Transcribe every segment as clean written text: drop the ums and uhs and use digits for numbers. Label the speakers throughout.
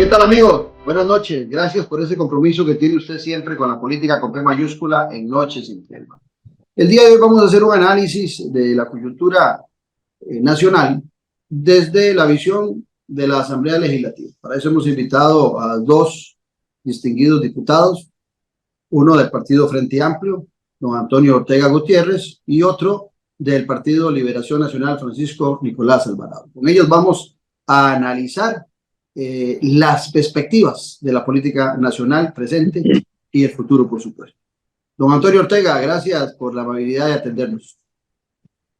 Speaker 1: ¿Qué tal, amigos? Buenas noches. Gracias por ese compromiso que tiene usted siempre con la política con P mayúscula en Noches sin Tema. El día de hoy vamos a hacer un análisis de la coyuntura nacional desde la visión de la Asamblea Legislativa. Para eso hemos invitado a dos distinguidos diputados, uno del Partido Frente Amplio, don Antonio Ortega Gutiérrez, y otro del Partido Liberación Nacional, Francisco Nicolás Alvarado. Con ellos vamos a analizar las perspectivas de la política nacional presente y el futuro, por supuesto. Don Antonio Ortega, gracias por la amabilidad de atendernos.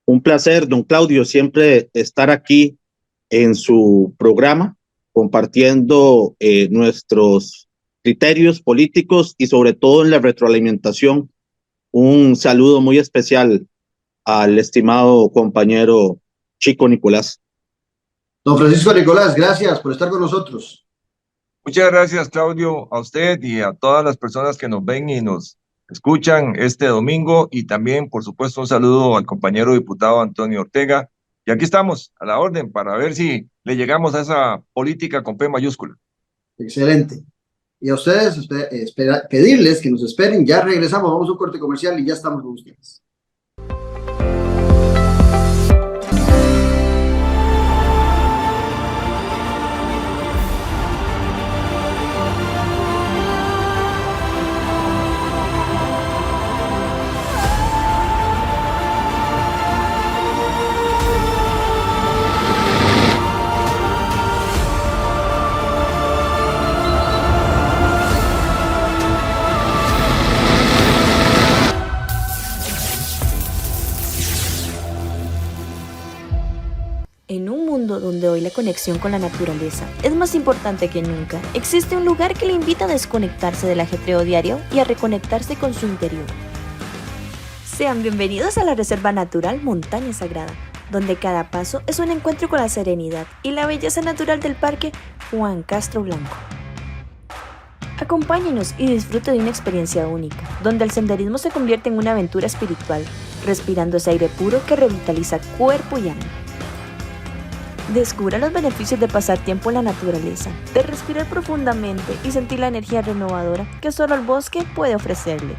Speaker 2: Un placer, don Claudio, siempre estar aquí en su programa, compartiendo nuestros criterios políticos y sobre todo en la retroalimentación. Un saludo muy especial al estimado compañero Chico Nicolás.
Speaker 1: Don Francisco Nicolás, gracias por estar con nosotros.
Speaker 3: Muchas gracias, Claudio, a usted y a todas las personas que nos ven y nos escuchan este domingo, y también, por supuesto, un saludo al compañero diputado Antonio Ortega. Y aquí estamos, a la orden, para ver si le llegamos a esa política con P mayúscula.
Speaker 1: Excelente. Y a ustedes, pedirles que nos esperen, ya regresamos, vamos a un corte comercial y ya estamos con ustedes.
Speaker 4: En un mundo donde hoy la conexión con la naturaleza es más importante que nunca, existe un lugar que le invita a desconectarse del ajetreo diario y a reconectarse con su interior. Sean bienvenidos a la Reserva Natural Montaña Sagrada, donde cada paso es un encuentro con la serenidad y la belleza natural del Parque Juan Castro Blanco. Acompáñenos y disfrute de una experiencia única, donde el senderismo se convierte en una aventura espiritual, respirando ese aire puro que revitaliza cuerpo y alma. Descubra los beneficios de pasar tiempo en la naturaleza, de respirar profundamente y sentir la energía renovadora que solo el bosque puede ofrecerle.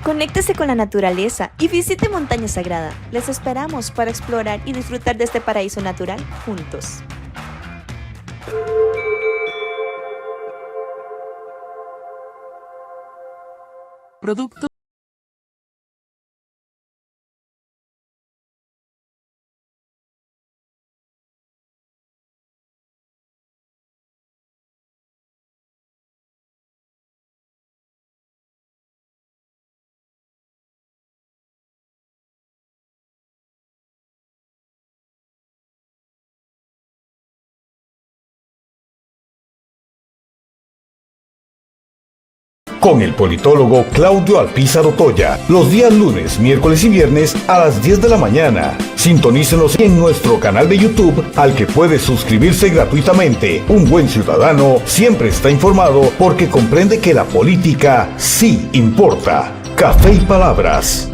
Speaker 4: Conéctese con la naturaleza y visite Montaña Sagrada. Les esperamos para explorar y disfrutar de este paraíso natural juntos.
Speaker 5: Producto
Speaker 6: con el politólogo Claudio Alpizar Otoya, los días lunes, miércoles y viernes a las 10 de la mañana. Sintonícenos en nuestro canal de YouTube, al que puede suscribirse gratuitamente. Un buen ciudadano siempre está informado porque comprende que la política sí importa. Café y Palabras.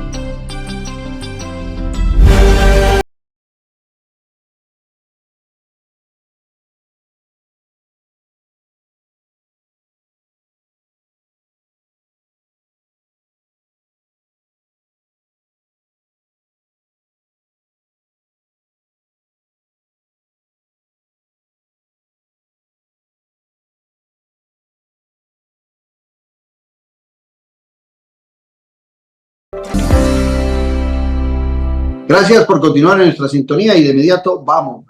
Speaker 1: Gracias por continuar en nuestra sintonía y de inmediato vamos.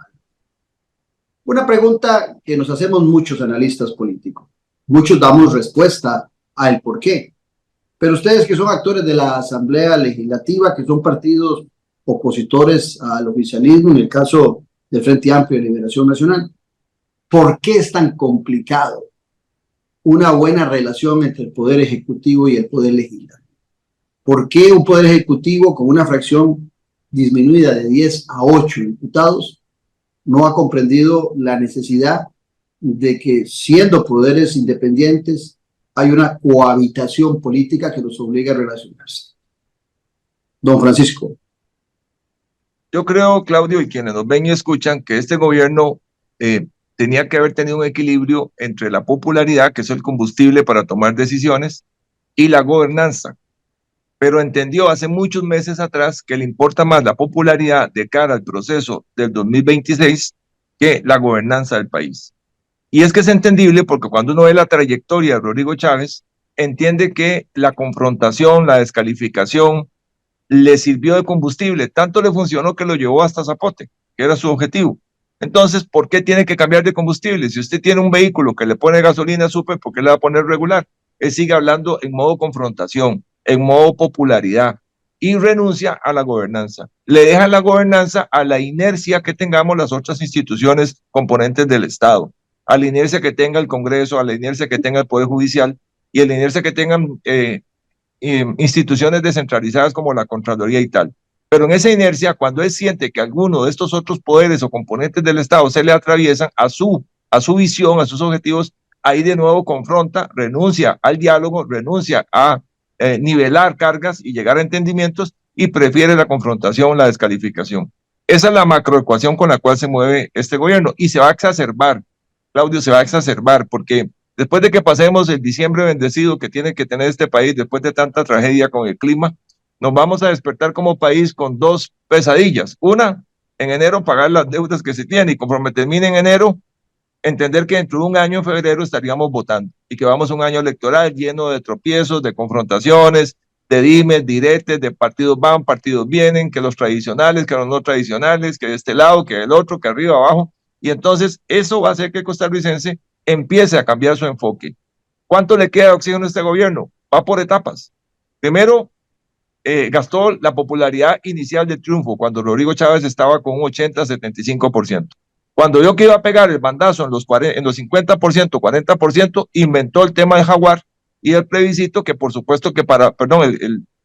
Speaker 1: Una pregunta que nos hacemos muchos analistas políticos. Muchos damos respuesta al por qué. Pero ustedes que son actores de la Asamblea Legislativa, que son partidos opositores al oficialismo, en el caso del Frente Amplio de Liberación Nacional, ¿por qué es tan complicado una buena relación entre el Poder Ejecutivo y el Poder Legislativo? ¿Por qué un Poder Ejecutivo con una fracción disminuida de 10 a 8 diputados no ha comprendido la necesidad de que, siendo poderes independientes, hay una cohabitación política que los obliga a relacionarse? Don Francisco.
Speaker 3: Yo creo, Claudio, y quienes nos ven y escuchan, que este gobierno tenía que haber tenido un equilibrio entre la popularidad, que es el combustible para tomar decisiones, y la gobernanza. Pero entendió hace muchos meses atrás que le importa más la popularidad de cara al proceso del 2026 que la gobernanza del país. Y es que es entendible porque cuando uno ve la trayectoria de Rodrigo Chávez, entiende que la confrontación, la descalificación, le sirvió de combustible, tanto le funcionó que lo llevó hasta Zapote, que era su objetivo. Entonces, ¿por qué tiene que cambiar de combustible? Si usted tiene un vehículo que le pone gasolina súper, ¿por qué le va a poner regular? Él sigue hablando en modo confrontación, en modo popularidad, y renuncia a la gobernanza. Le deja la gobernanza a la inercia que tengamos las otras instituciones componentes del Estado, a la inercia que tenga el Congreso, a la inercia que tenga el Poder Judicial y a la inercia que tengan instituciones descentralizadas como la Contraloría y tal. Pero en esa inercia, cuando él siente que alguno de estos otros poderes o componentes del Estado se le atraviesan a su visión, a sus objetivos, ahí de nuevo confronta, renuncia al diálogo, renuncia a nivelar cargas y llegar a entendimientos y prefiere la confrontación, la descalificación. Esa es la macroecuación con la cual se mueve este gobierno y se va a exacerbar, Claudio, se va a exacerbar porque después de que pasemos el diciembre bendecido que tiene que tener este país después de tanta tragedia con el clima, nos vamos a despertar como país con dos pesadillas. Una, en enero pagar las deudas que se tienen y conforme termine en enero, entender que dentro de un año, en febrero, estaríamos votando y que vamos a un año electoral lleno de tropiezos, de confrontaciones, de dimes, diretes, de partidos van, partidos vienen, que los tradicionales, que los no tradicionales, que de este lado, que del otro, que arriba, abajo. Y entonces eso va a hacer que el costarricense empiece a cambiar su enfoque. ¿Cuánto le queda de oxígeno a este gobierno? Va por etapas. Primero, gastó la popularidad inicial del triunfo cuando Rodrigo Chávez estaba con un 80-75%. Cuando vio que iba a pegar el bandazo en los 50%, 40%, inventó el tema de Jaguar y el plebiscito que por supuesto que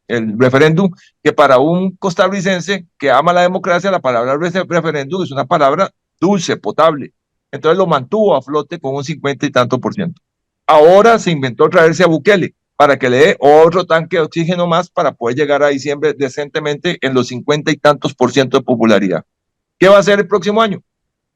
Speaker 3: el referéndum, que para un costarricense que ama la democracia, la palabra referéndum es una palabra dulce, potable. Entonces lo mantuvo a flote con un 50 y tanto %. Ahora se inventó traerse a Bukele para que le dé otro tanque de oxígeno más para poder llegar a diciembre decentemente en los 50 y tantos % de popularidad. ¿Qué va a hacer el próximo año?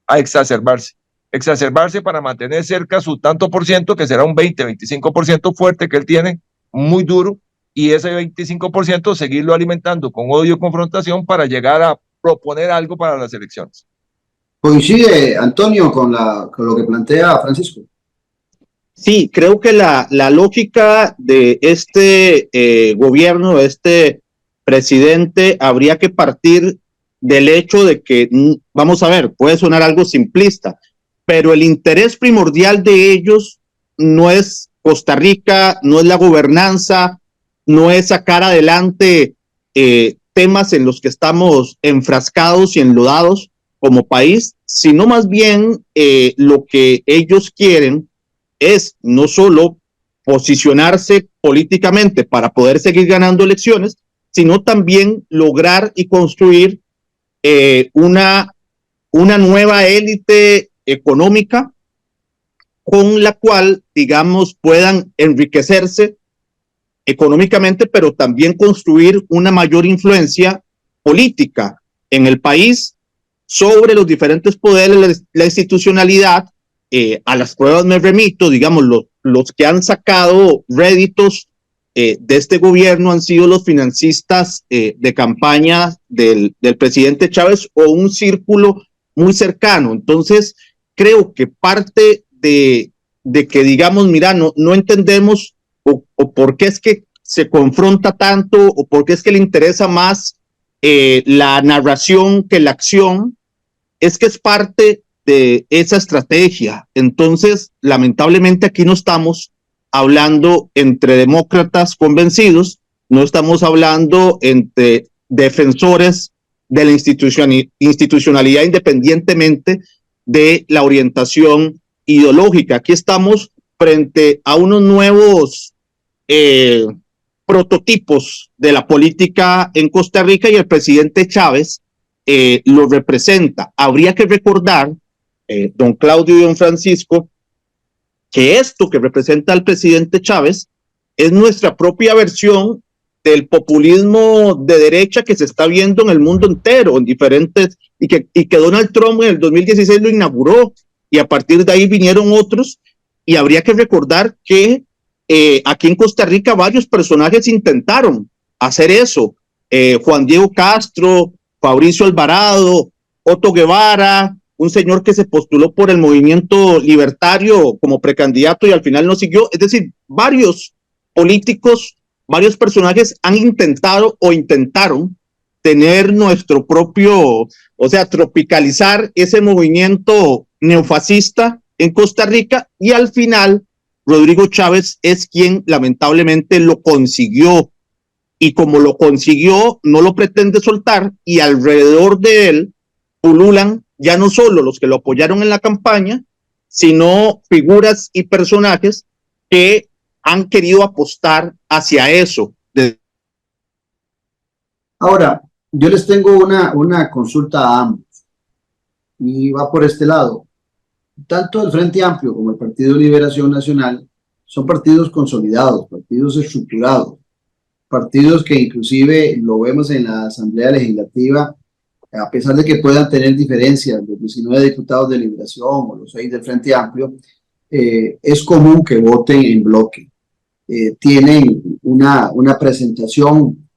Speaker 3: A exacerbarse para mantener cerca su tanto por ciento, que será un 20-25% fuerte que él tiene, muy duro, y ese 25% seguirlo alimentando con odio y confrontación para llegar a proponer algo para las elecciones.
Speaker 1: ¿Coincide, Antonio, con lo que plantea Francisco?
Speaker 2: Sí, creo que la lógica de este gobierno, de este presidente, habría que partir del hecho de que, vamos a ver, puede sonar algo simplista, pero el interés primordial de ellos no es Costa Rica, no es la gobernanza, no es sacar adelante temas en los que estamos enfrascados y enlodados como país, sino más bien lo que ellos quieren es no solo posicionarse políticamente para poder seguir ganando elecciones, sino también lograr y construir una nueva élite económica con la cual, digamos, puedan enriquecerse económicamente, pero también construir una mayor influencia política en el país sobre los diferentes poderes, la institucionalidad. A las pruebas me remito, digamos, los que han sacado réditos de este gobierno han sido los financistas de campaña del presidente Chávez o un círculo muy cercano. Entonces, creo que parte de que digamos, mira, no entendemos o por qué es que se confronta tanto o por qué es que le interesa más la narración que la acción, es que es parte de esa estrategia. Entonces, lamentablemente aquí no estamos hablando entre demócratas convencidos, no estamos hablando entre defensores de la institucionalidad independientemente de la orientación ideológica. Aquí estamos frente a unos nuevos prototipos de la política en Costa Rica y el presidente Chávez lo representa. Habría que recordar, don Claudio y don Francisco, que esto que representa al presidente Chávez es nuestra propia versión del populismo de derecha que se está viendo en el mundo entero, en diferentes, y que Donald Trump en el 2016 lo inauguró. y a partir de ahí vinieron otros, y habría que recordar que aquí en Costa Rica varios personajes intentaron hacer eso. Juan Diego Castro, Fabricio Alvarado, Otto Guevara, un señor que se postuló por el movimiento libertario como precandidato y al final no siguió. Es decir, varios políticos, varios personajes han intentado o intentaron tener nuestro propio, o sea, tropicalizar ese movimiento neofascista en Costa Rica, y al final Rodrigo Chávez es quien lamentablemente lo consiguió, y como lo consiguió no lo pretende soltar, y alrededor de él pululan ya no solo los que lo apoyaron en la campaña, sino figuras y personajes que han querido apostar hacia eso.
Speaker 1: Ahora, yo les tengo una consulta a ambos, y va por este lado. Tanto el Frente Amplio como el Partido de Liberación Nacional son partidos consolidados, partidos estructurados, partidos que inclusive lo vemos en la Asamblea Legislativa, a pesar de que puedan tener diferencias, los 19 diputados de Liberación o los 6 del Frente Amplio, es común que voten en bloque. Tienen una presentación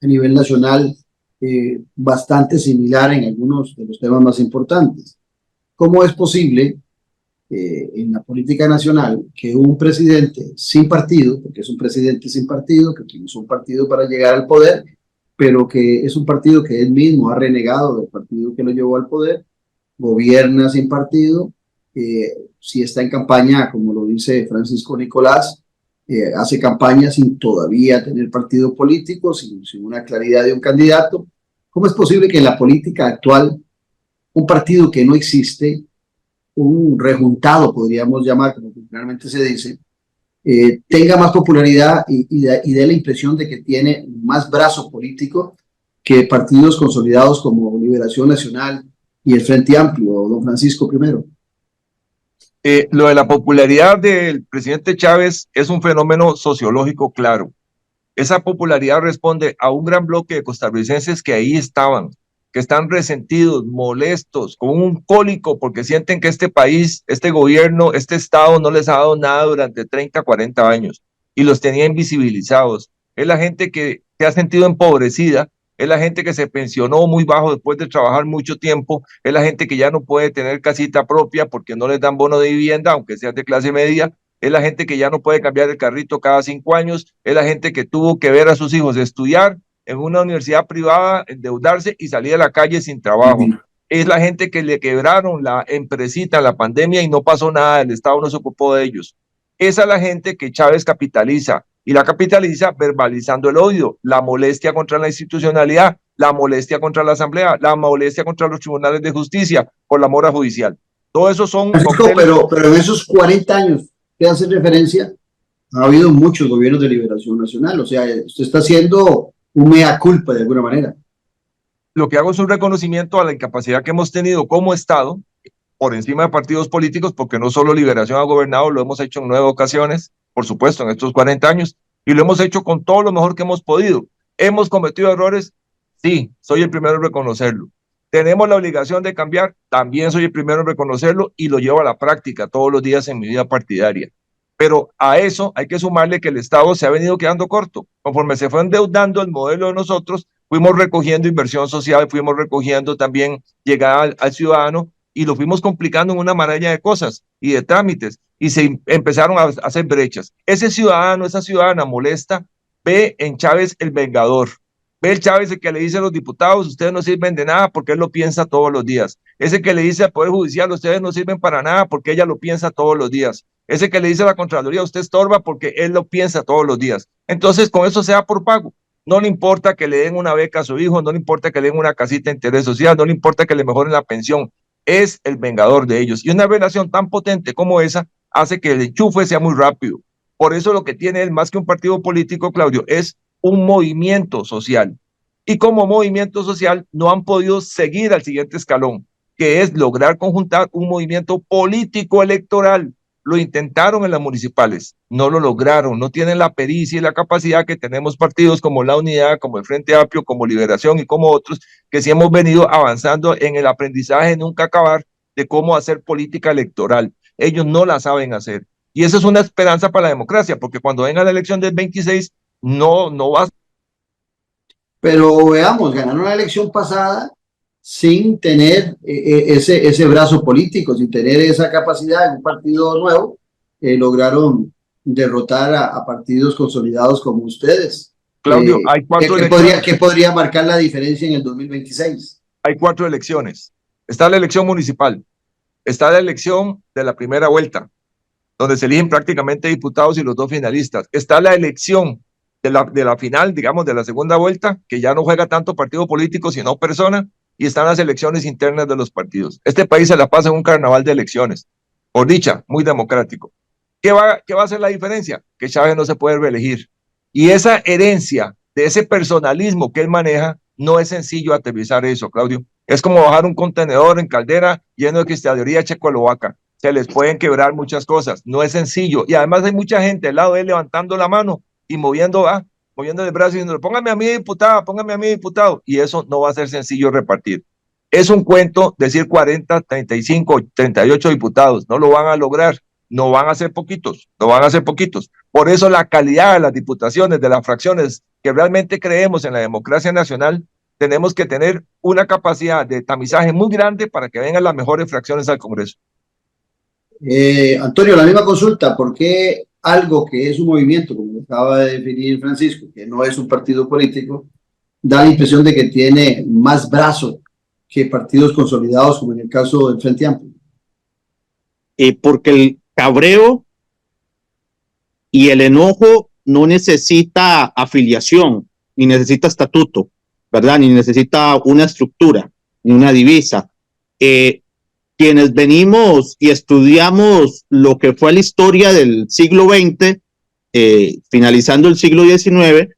Speaker 1: a nivel nacional bastante similar en algunos de los temas más importantes. ¿Cómo es posible en la política nacional que un presidente sin partido, porque es un presidente sin partido, que utilizó un partido para llegar al poder, pero que es un partido que él mismo ha renegado del partido que lo llevó al poder, gobierna sin partido, si está en campaña, como lo dice Francisco Nicolás, hace campaña sin todavía tener partido político, sin una claridad de un candidato? ¿Cómo es posible que en la política actual un partido que no existe, un rejuntado, podríamos llamar, como generalmente se dice, tenga más popularidad y dé la impresión de que tiene más brazo político que partidos consolidados como Liberación Nacional y el Frente Amplio, don Francisco primero?
Speaker 3: Lo de la popularidad del presidente Chávez es un fenómeno sociológico claro. Esa popularidad responde a un gran bloque de costarricenses que ahí estaban, que están resentidos, molestos, con un cólico, porque sienten que este país, este gobierno, este Estado no les ha dado nada durante 30, 40 años y los tenía invisibilizados. Es la gente que se ha sentido empobrecida, es la gente que se pensionó muy bajo después de trabajar mucho tiempo, es la gente que ya no puede tener casita propia porque no les dan bono de vivienda, aunque sea de clase media, es la gente que ya no puede cambiar el carrito cada 5 años, es la gente que tuvo que ver a sus hijos estudiar en una universidad privada, endeudarse y salir a la calle sin trabajo. Es la gente que le quebraron la empresita en la pandemia y no pasó nada, el Estado no se ocupó de ellos. Esa es la gente que Chávez capitaliza, y la capitaliza verbalizando el odio, la molestia contra la institucionalidad, la molestia contra la Asamblea, la molestia contra los tribunales de justicia por la mora judicial. Todo eso son...
Speaker 1: Pero en esos 40 años que hace referencia, ha habido muchos gobiernos de Liberación Nacional, o sea, usted está haciendo un mea culpa de alguna manera.
Speaker 3: Lo que hago es un reconocimiento a la incapacidad que hemos tenido como Estado por encima de partidos políticos, porque no solo Liberación ha gobernado, lo hemos hecho en 9 ocasiones, por supuesto, en estos 40 años, y lo hemos hecho con todo lo mejor que hemos podido. ¿Hemos cometido errores? Sí, soy el primero en reconocerlo. ¿Tenemos la obligación de cambiar? También soy el primero en reconocerlo y lo llevo a la práctica todos los días en mi vida partidaria. Pero a eso hay que sumarle que el Estado se ha venido quedando corto. Conforme se fue endeudando el modelo de nosotros, fuimos recogiendo inversión social, fuimos recogiendo también llegada al ciudadano y lo fuimos complicando en una maraña de cosas y de trámites y se empezaron a hacer brechas. Ese ciudadano, esa ciudadana molesta, ve en Chávez el vengador. Ve el Chávez el que le dice a los diputados, ustedes no sirven de nada porque él lo piensa todos los días. Ese que le dice al Poder Judicial, ustedes no sirven para nada porque ella lo piensa todos los días. Ese que le dice a la Contraloría, usted estorba porque él lo piensa todos los días. Entonces, con eso se da por pago. No le importa que le den una beca a su hijo, no le importa que le den una casita de interés social, no le importa que le mejoren la pensión. Es el vengador de ellos. Y una relación tan potente como esa hace que el enchufe sea muy rápido. Por eso lo que tiene él, más que un partido político, Claudio, es un movimiento social. Y como movimiento social no han podido seguir al siguiente escalón, que es lograr conjuntar un movimiento político electoral. Lo intentaron en las municipales, no lo lograron, no tienen la pericia y la capacidad que tenemos partidos como La Unidad, como el Frente Amplio, como Liberación y como otros, que sí hemos venido avanzando en el aprendizaje nunca acabar de cómo hacer política electoral. Ellos no la saben hacer. Y esa es una esperanza para la democracia, porque cuando venga la elección del 26, no va a...
Speaker 1: Pero veamos, ganaron la elección pasada sin tener ese brazo político, sin tener esa capacidad en un partido nuevo, lograron derrotar a partidos consolidados como ustedes.
Speaker 3: Claudio, hay 4 elecciones.
Speaker 1: ¿Qué podría marcar la diferencia en el 2026?
Speaker 3: Hay 4 elecciones. Está la elección municipal, está la elección de la primera vuelta, donde se eligen prácticamente diputados y los 2 finalistas. Está la elección de la final, digamos, de la segunda vuelta, que ya no juega tanto partido político, sino persona, y están las elecciones internas de los partidos. Este país se la pasa en un carnaval de elecciones, por dicha, muy democrático. ¿Qué va a hacer la diferencia? Que Chávez no se puede reelegir. Y esa herencia de ese personalismo que él maneja, no es sencillo aterrizar eso, Claudio. Es como bajar un contenedor en Caldera lleno de cristalería checoslovaca. Se les pueden quebrar muchas cosas. No es sencillo. Y además hay mucha gente al lado de él levantando la mano y moviendo el brazo y diciendo, póngame a mí diputada, póngame a mí diputado. Y eso no va a ser sencillo repartir. Es un cuento decir 40, 35, 38 diputados. No lo van a lograr. No van a ser poquitos. Por eso la calidad de las diputaciones, de las fracciones que realmente creemos en la democracia nacional, tenemos que tener una capacidad de tamizaje muy grande para que vengan las mejores fracciones al Congreso.
Speaker 1: Antonio, la misma consulta, ¿por qué algo que es un movimiento, como acaba de definir Francisco, que no es un partido político, da la impresión de que tiene más brazo que partidos consolidados, como en el caso del Frente Amplio?
Speaker 2: Porque el cabreo y el enojo no necesita afiliación, ni necesita estatuto, ¿verdad? Ni necesita una estructura, ni una divisa. Quienes venimos y estudiamos lo que fue la historia del siglo XX, finalizando el siglo XIX,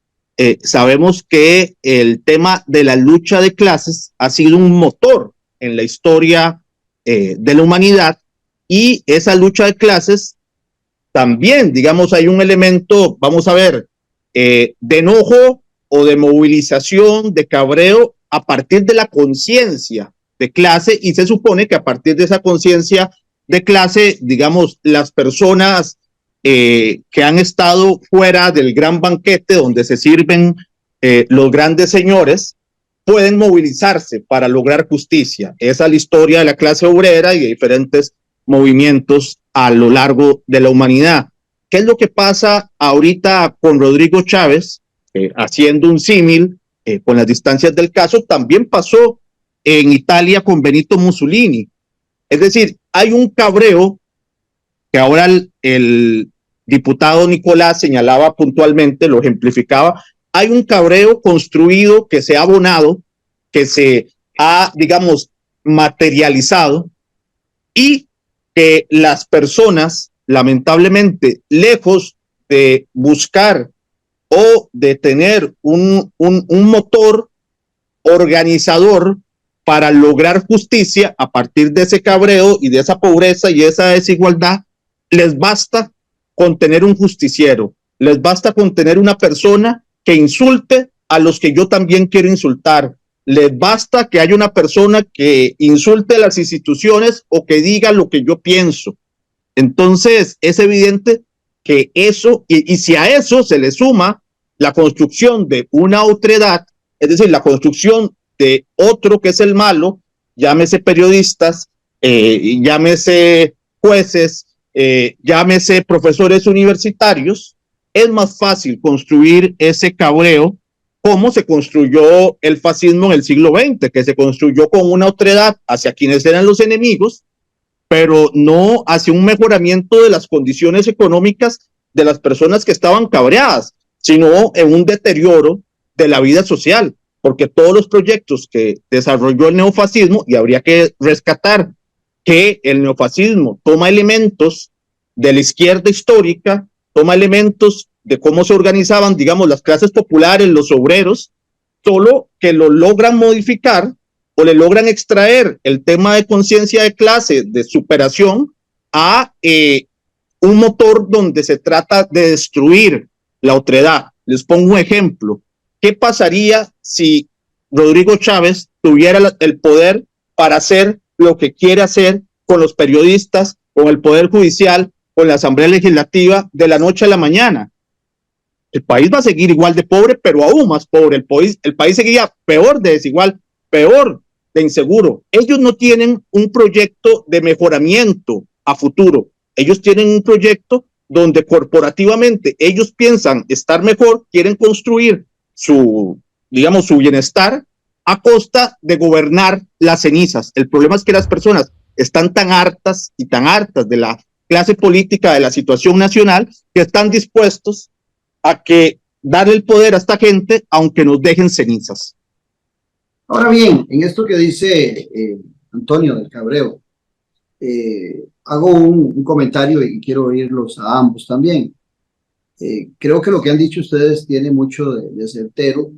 Speaker 2: sabemos que el tema de la lucha de clases ha sido un motor en la historia de la humanidad, y esa lucha de clases también, digamos, hay un elemento, vamos a ver, de enojo o de movilización, de cabreo a partir de la conciencia de clase, y se supone que a partir de esa conciencia de clase, digamos, las personas que han estado fuera del gran banquete donde se sirven los grandes señores, pueden movilizarse para lograr justicia. Esa es la historia de la clase obrera y de diferentes movimientos a lo largo de la humanidad. ¿Qué es lo que pasa ahorita con Rodrigo Chávez? Haciendo un símil con las distancias del caso, también pasó en Italia con Benito Mussolini. Es decir, hay un cabreo que ahora el diputado Nicolás señalaba puntualmente, lo ejemplificaba. Hay un cabreo construido que se ha abonado, que se ha, digamos, materializado, y que las personas, lamentablemente, lejos de buscar o de tener un motor organizador para lograr justicia a partir de ese cabreo y de esa pobreza y esa desigualdad, les basta con tener un justiciero, les basta con tener una persona que insulte a los que yo también quiero insultar, les basta que haya una persona que insulte a las instituciones o que diga lo que yo pienso. Entonces es evidente que eso, y si a eso se le suma la construcción de una otredad, es decir, la construcción de otro que es el malo, llámese periodistas, llámese jueces, llámese profesores universitarios, es más fácil construir ese cabreo como se construyó el fascismo en el siglo XX, que se construyó con una otredad hacia quienes eran los enemigos, pero no hacia un mejoramiento de las condiciones económicas de las personas que estaban cabreadas, sino en un deterioro de la vida social, porque todos los proyectos que desarrolló el neofascismo, y habría que rescatar que el neofascismo toma elementos de la izquierda histórica, toma elementos de cómo se organizaban, digamos, las clases populares, los obreros, solo que lo logran modificar o le logran extraer el tema de conciencia de clase, de superación, a un motor donde se trata de destruir la otredad. Les pongo un ejemplo. ¿Qué pasaría si Rodrigo Chávez tuviera el poder para hacer lo que quiere hacer con los periodistas, con el Poder Judicial, con la Asamblea Legislativa de la noche a la mañana. El país va a seguir igual de pobre, pero aún más pobre. El país seguiría peor de desigual, peor de inseguro. Ellos no tienen un proyecto de mejoramiento a futuro. Ellos tienen un proyecto donde corporativamente ellos piensan estar mejor, quieren construir su bienestar a costa de gobernar las cenizas. El problema es que las personas están tan hartas de la clase política, de la situación nacional, que están dispuestos a que dar el poder a esta gente, aunque nos dejen cenizas.
Speaker 1: Ahora bien, en esto que dice Antonio del Cabreo, hago un comentario y quiero oírlos a ambos también. Creo que lo que han dicho ustedes tiene mucho de certero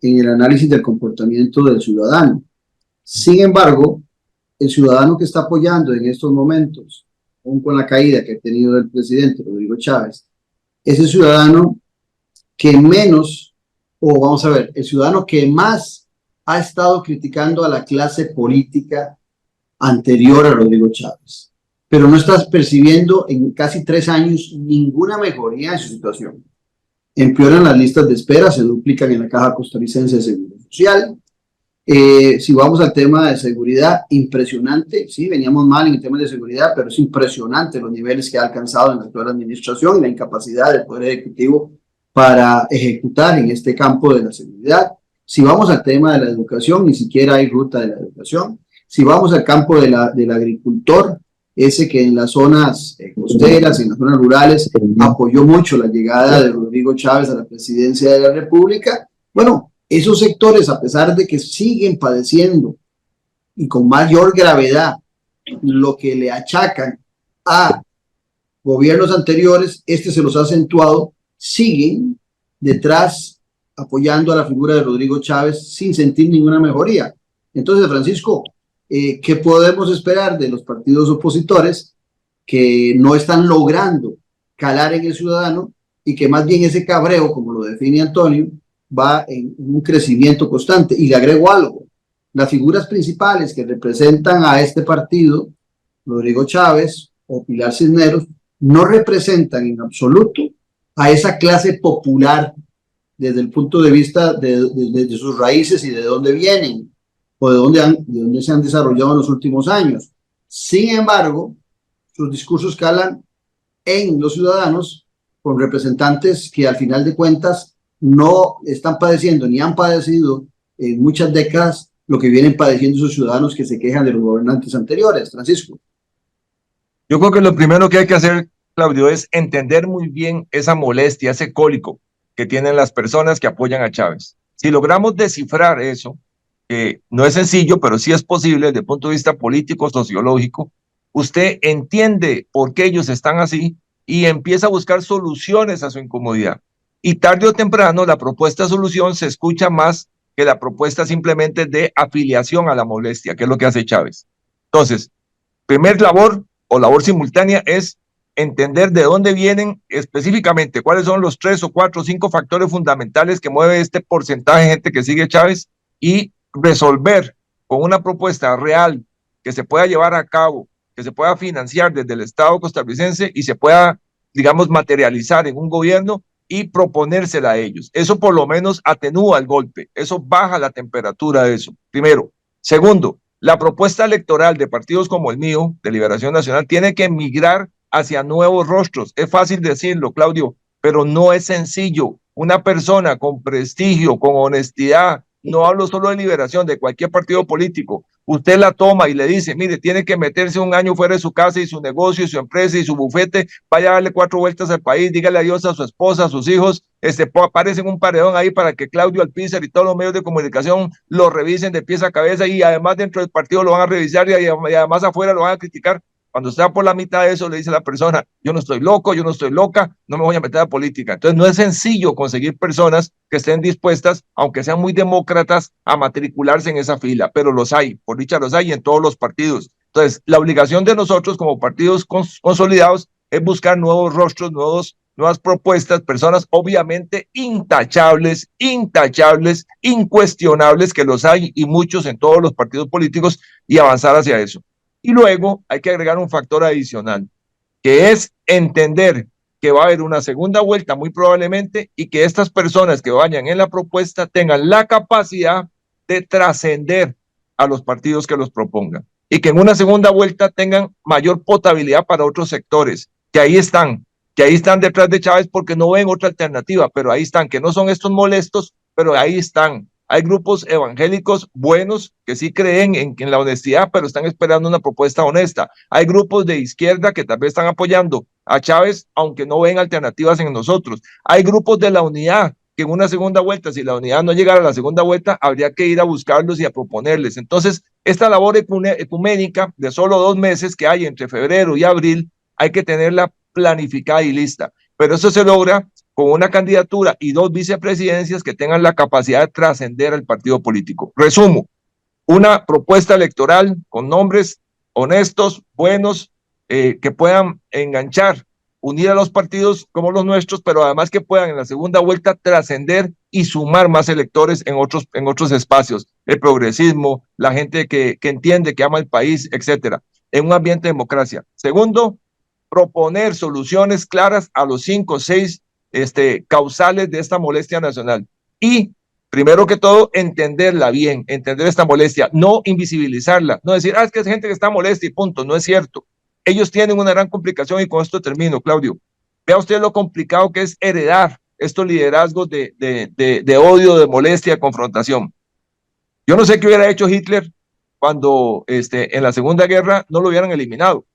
Speaker 1: en el análisis del comportamiento del ciudadano. Sin embargo, el ciudadano que está apoyando en estos momentos, aún con la caída que ha tenido el presidente Rodrigo Chávez, es el ciudadano que menos, o vamos a ver, el ciudadano que más ha estado criticando a la clase política anterior a Rodrigo Chávez, pero no estás percibiendo en casi 3 años ninguna mejoría en su situación. Empeoran las listas de espera, se duplican en la Caja Costarricense de Seguro Social. Si vamos al tema de seguridad, impresionante, sí, veníamos mal en el tema de seguridad, pero es impresionante los niveles que ha alcanzado en la actual administración y la incapacidad del Poder Ejecutivo para ejecutar en este campo de la seguridad. Si vamos al tema de la educación, ni siquiera hay ruta de la educación. Si vamos al campo del agricultor, ese que en las zonas costeras, en las zonas rurales, apoyó mucho la llegada de Rodrigo Chávez a la presidencia de la República. Bueno, esos sectores, a pesar de que siguen padeciendo y con mayor gravedad lo que le achacan a gobiernos anteriores, se los ha acentuado, siguen detrás apoyando a la figura de Rodrigo Chávez sin sentir ninguna mejoría. Entonces, Francisco, ¿qué podemos esperar de los partidos opositores que no están logrando calar en el ciudadano y que más bien ese cabreo, como lo define Antonio, va en un crecimiento constante? Y le agrego algo, las figuras principales que representan a este partido, Rodrigo Chávez o Pilar Cisneros, no representan en absoluto a esa clase popular desde el punto de vista de sus raíces y de dónde vienen o de dónde se han desarrollado en los últimos años. Sin embargo, sus discursos calan en los ciudadanos con representantes que al final de cuentas no están padeciendo ni han padecido en muchas décadas lo que vienen padeciendo esos ciudadanos que se quejan de los gobernantes anteriores. Francisco.
Speaker 3: Yo creo que lo primero que hay que hacer, Claudio, es entender muy bien esa molestia, ese cólico que tienen las personas que apoyan a Chávez. Si logramos descifrar eso, que no es sencillo, pero sí es posible desde el punto de vista político, sociológico, usted entiende por qué ellos están así y empieza a buscar soluciones a su incomodidad. Y tarde o temprano la propuesta de solución se escucha más que la propuesta simplemente de afiliación a la molestia, que es lo que hace Chávez. Entonces, primer labor o labor simultánea es entender de dónde vienen específicamente, cuáles son los 3 o 4 o 5 factores fundamentales que mueve este porcentaje de gente que sigue Chávez y resolver con una propuesta real que se pueda llevar a cabo, que se pueda financiar desde el Estado costarricense y se pueda, digamos, materializar en un gobierno y proponérsela a ellos. Eso por lo menos atenúa el golpe, eso baja la temperatura de eso, primero. Segundo, la propuesta electoral de partidos como el mío, de Liberación Nacional, tiene que migrar hacia nuevos rostros. Es fácil decirlo, Claudio, pero no es sencillo. Una persona con prestigio, con honestidad, no hablo solo de Liberación, de cualquier partido político, usted la toma y le dice, mire, tiene que meterse 1 año fuera de su casa y su negocio y su empresa y su bufete, vaya a darle 4 vueltas al país, dígale adiós a su esposa, a sus hijos, aparecen un paredón ahí para que Claudio Alpizar y todos los medios de comunicación lo revisen de pies a cabeza y además dentro del partido lo van a revisar y además afuera lo van a criticar. Cuando está por la mitad de eso, le dice a la persona, yo no estoy loco, yo no estoy loca, no me voy a meter a política. Entonces no es sencillo conseguir personas que estén dispuestas, aunque sean muy demócratas, a matricularse en esa fila, pero los hay, por dicha los hay en todos los partidos. Entonces la obligación de nosotros como partidos consolidados es buscar nuevos rostros, nuevas propuestas, personas obviamente intachables, incuestionables, que los hay y muchos en todos los partidos políticos y avanzar hacia eso. Y luego hay que agregar un factor adicional, que es entender que va a haber una segunda vuelta muy probablemente y que estas personas que vayan en la propuesta tengan la capacidad de trascender a los partidos que los propongan y que en una segunda vuelta tengan mayor potabilidad para otros sectores, que ahí están detrás de Chávez porque no ven otra alternativa, pero ahí están, que no son estos molestos, pero ahí están. Hay grupos evangélicos buenos que sí creen en la honestidad, pero están esperando una propuesta honesta. Hay grupos de izquierda que tal vez están apoyando a Chávez, aunque no ven alternativas en nosotros. Hay grupos de la unidad que en una segunda vuelta, si la unidad no llegara a la segunda vuelta, habría que ir a buscarlos y a proponerles. Entonces, esta labor ecuménica de solo 2 meses que hay entre febrero y abril, hay que tenerla planificada y lista. Pero eso se logra con una candidatura y 2 vicepresidencias que tengan la capacidad de trascender al partido político. Resumo, una propuesta electoral con nombres honestos, buenos, que puedan enganchar, unir a los partidos como los nuestros, pero además que puedan en la segunda vuelta trascender y sumar más electores en otros espacios, el progresismo, la gente que entiende, que ama el país, etcétera, en un ambiente de democracia. Segundo, proponer soluciones claras a los 5 o 6 causales de esta molestia nacional. Y, primero que todo, entenderla bien, entender esta molestia, no invisibilizarla, no decir, es que es gente que está molesta y punto, no es cierto. Ellos tienen una gran complicación y con esto termino, Claudio. Vea usted lo complicado que es heredar estos liderazgos de odio, de molestia, de confrontación. Yo no sé qué hubiera hecho Hitler cuando en la Segunda Guerra no lo hubieran eliminado,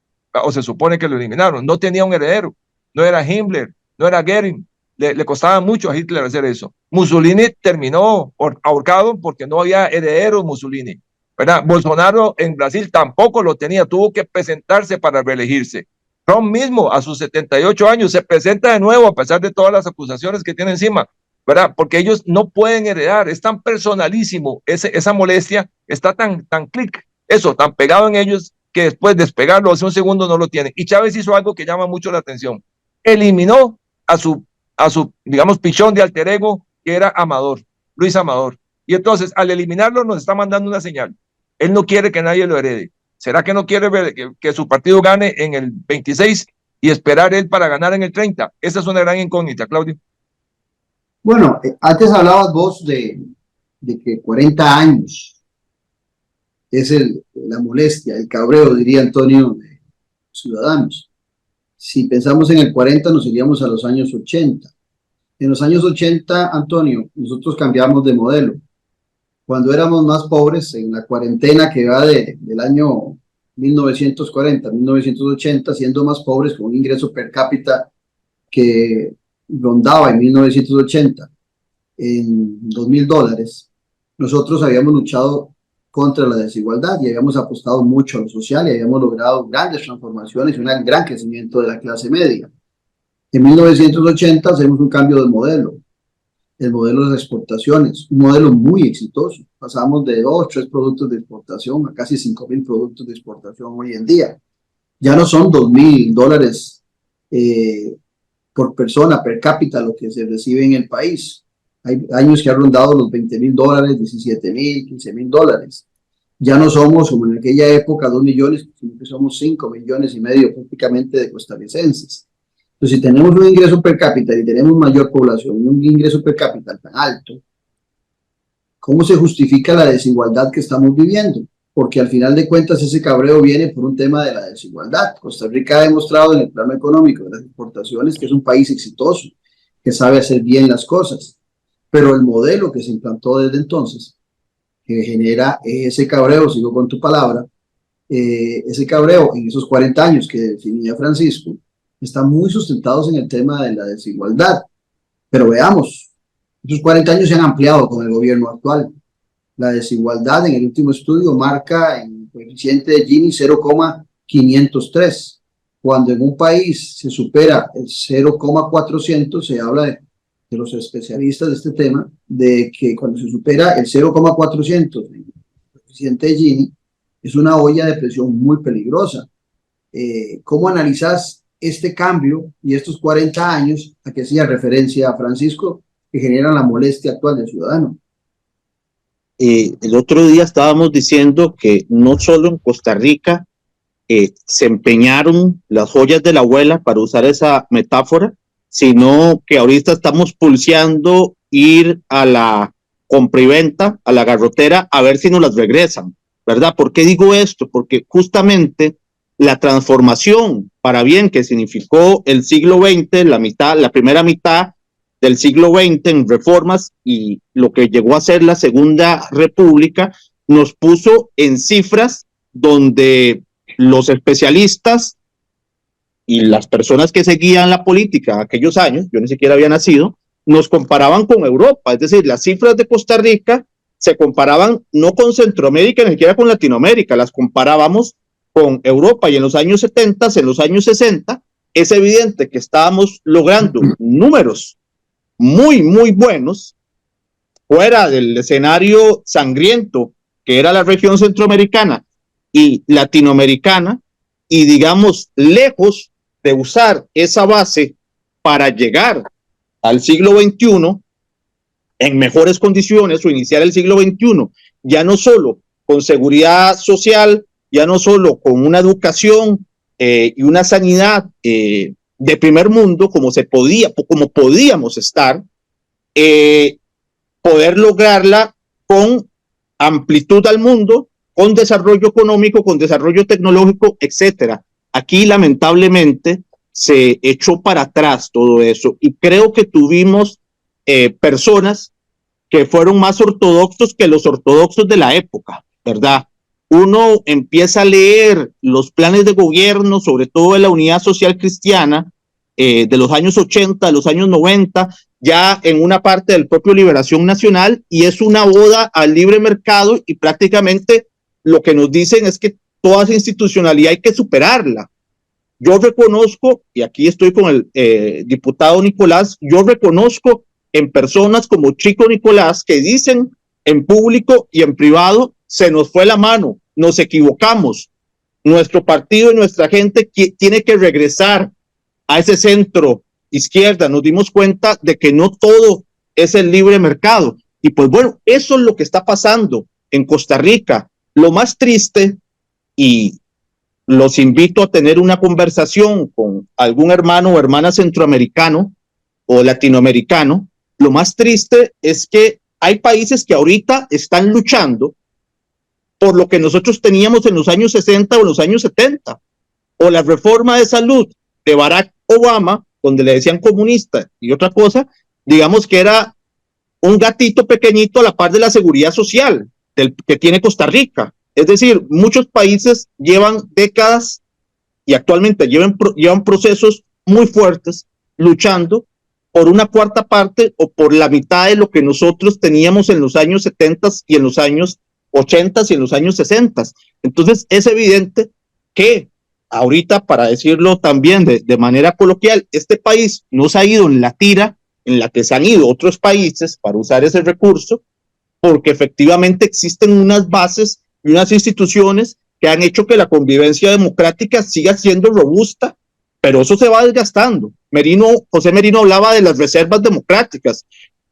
Speaker 3: o se supone que lo eliminaron. No tenía un heredero, no era Himmler, no era Goering, le costaba mucho a Hitler hacer eso. Mussolini terminó ahorcado porque no había herederos Mussolini, ¿verdad? Bolsonaro en Brasil tampoco lo tenía, tuvo que presentarse para reelegirse. Trump mismo a sus 78 años se presenta de nuevo a pesar de todas las acusaciones que tiene encima, ¿verdad? Porque ellos no pueden heredar, es tan personalísimo, esa molestia está tan clic, eso, tan pegado en ellos que después despegarlo hace un segundo no lo tienen. Y Chávez hizo algo que llama mucho la atención, eliminó a su, digamos, pichón de alter ego, que era Amador, Luis Amador. Y entonces, al eliminarlo, nos está mandando una señal. Él no quiere que nadie lo herede. ¿Será que no quiere ver que su partido gane en el 26 y esperar él para ganar en el 30? Esa es una gran incógnita, Claudio.
Speaker 1: Bueno, antes hablabas vos de que 40 años es la molestia, el cabreo, diría Antonio, de Ciudadanos. Si pensamos en el 40, nos iríamos a los años 80. En los años 80, Antonio, nosotros cambiamos de modelo. Cuando éramos más pobres, en la cuarentena que va del año 1940 a 1980, siendo más pobres, con un ingreso per cápita que rondaba en 1980 en $2,000, nosotros habíamos luchado contra la desigualdad y habíamos apostado mucho a lo social y habíamos logrado grandes transformaciones y un gran crecimiento de la clase media. En 1980 hacemos un cambio de modelo, el modelo de las exportaciones, un modelo muy exitoso. Pasamos de 2, 3 productos de exportación a casi 5,000 productos de exportación hoy en día. Ya no son $2,000 por persona, per cápita, lo que se recibe en el país. Hay años que han rondado los $20,000, $17,000, $15,000. Ya no somos, como en aquella época, 2 millones, sino que somos 5,5 millones prácticamente de costarricenses. Entonces, si tenemos un ingreso per cápita y tenemos mayor población y un ingreso per cápita tan alto, ¿cómo se justifica la desigualdad que estamos viviendo? Porque al final de cuentas ese cabreo viene por un tema de la desigualdad. Costa Rica ha demostrado en el plano económico de las exportaciones que es un país exitoso, que sabe hacer bien las cosas, pero el modelo que se implantó desde entonces, que genera ese cabreo, sigo con tu palabra, ese cabreo en esos 40 años que definía Francisco, están muy sustentados en el tema de la desigualdad. Pero veamos, esos 40 años se han ampliado con el gobierno actual. La desigualdad en el último estudio marca en el coeficiente de Gini 0,503. Cuando en un país se supera el 0,400, se habla de los especialistas de este tema, de que cuando se supera el 0,400 en el coeficiente de Gini, es una olla de presión muy peligrosa. ¿Cómo analizas este cambio y estos 40 años a que hacía referencia a Francisco, que generan la molestia actual del ciudadano?
Speaker 2: El otro día estábamos diciendo que no solo en Costa Rica se empeñaron las joyas de la abuela, para usar esa metáfora, sino que ahorita estamos pulseando ir a la compraventa, a la garrotera, a ver si nos las regresan, ¿verdad? ¿Por qué digo esto? Porque justamente la transformación para bien que significó el siglo XX, la primera mitad del siglo XX en reformas y lo que llegó a ser la Segunda República, nos puso en cifras donde los especialistas y las personas que seguían la política aquellos años, yo ni siquiera había nacido, nos comparaban con Europa. Es decir, las cifras de Costa Rica se comparaban no con Centroamérica, ni siquiera con Latinoamérica, las comparábamos con Europa. Y en los años 70, en los años 60, es evidente que estábamos logrando números muy, muy buenos fuera del escenario sangriento que era la región centroamericana y latinoamericana, y digamos, lejos de usar esa base para llegar al siglo XXI en mejores condiciones, o iniciar el siglo XXI, ya no solo con seguridad social, ya no solo con una educación y una sanidad de primer mundo, como podíamos estar, poder lograrla con amplitud al mundo, con desarrollo económico, con desarrollo tecnológico, etcétera. Aquí, lamentablemente, se echó para atrás todo eso, y creo que tuvimos personas que fueron más ortodoxos que los ortodoxos de la época, ¿verdad? Uno empieza a leer los planes de gobierno, sobre todo de la Unidad Social Cristiana, de los años 80, de los años 90, ya en una parte del propio Liberación Nacional, y es una oda al libre mercado, y prácticamente lo que nos dicen es que toda esa institucionalidad hay que superarla. Yo reconozco, y aquí estoy con el diputado Nicolás, yo reconozco en personas como Chico Nicolás que dicen en público y en privado: se nos fue la mano, nos equivocamos, nuestro partido y nuestra gente tiene que regresar a ese centro izquierda, nos dimos cuenta de que no todo es el libre mercado. Y pues bueno, eso es lo que está pasando en Costa Rica. Lo más triste, y los invito a tener una conversación con algún hermano o hermana centroamericano o latinoamericano, lo más triste es que hay países que ahorita están luchando por lo que nosotros teníamos en los años 60 o en los años 70, o la reforma de salud de Barack Obama, donde le decían comunista y otra cosa, digamos que era un gatito pequeñito a la par de la seguridad social que tiene Costa Rica. Es decir, muchos países llevan décadas y actualmente llevan procesos muy fuertes luchando por una cuarta parte o por la mitad de lo que nosotros teníamos en los años 70 y en los años 80 y en los años 60. Entonces es evidente que ahorita, para decirlo también de manera coloquial, este país no se ha ido en la tira en la que se han ido otros países para usar ese recurso, porque efectivamente existen unas bases y unas instituciones que han hecho que la convivencia democrática siga siendo robusta, pero eso se va desgastando. José Merino hablaba de las reservas democráticas.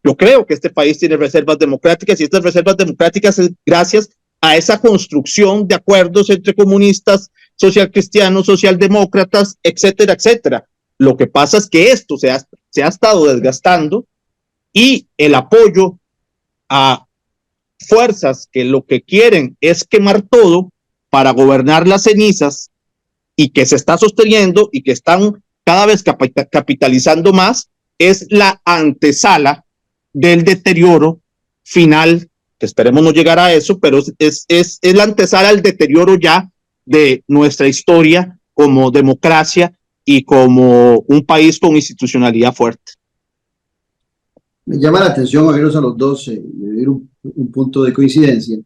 Speaker 2: Yo creo que este país tiene reservas democráticas, y estas reservas democráticas es gracias a esa construcción de acuerdos entre comunistas, socialcristianos, socialdemócratas, etcétera, etcétera. Lo que pasa es que esto se ha estado desgastando, y el apoyo a fuerzas que lo que quieren es quemar todo para gobernar las cenizas, y que se está sosteniendo y que están cada vez capitalizando más, es la antesala del deterioro final, que esperemos no llegar a eso, pero es la antesala al deterioro ya de nuestra historia como democracia y como un país con institucionalidad fuerte.
Speaker 1: Me llama la atención oírlos a los dos un punto de coincidencia,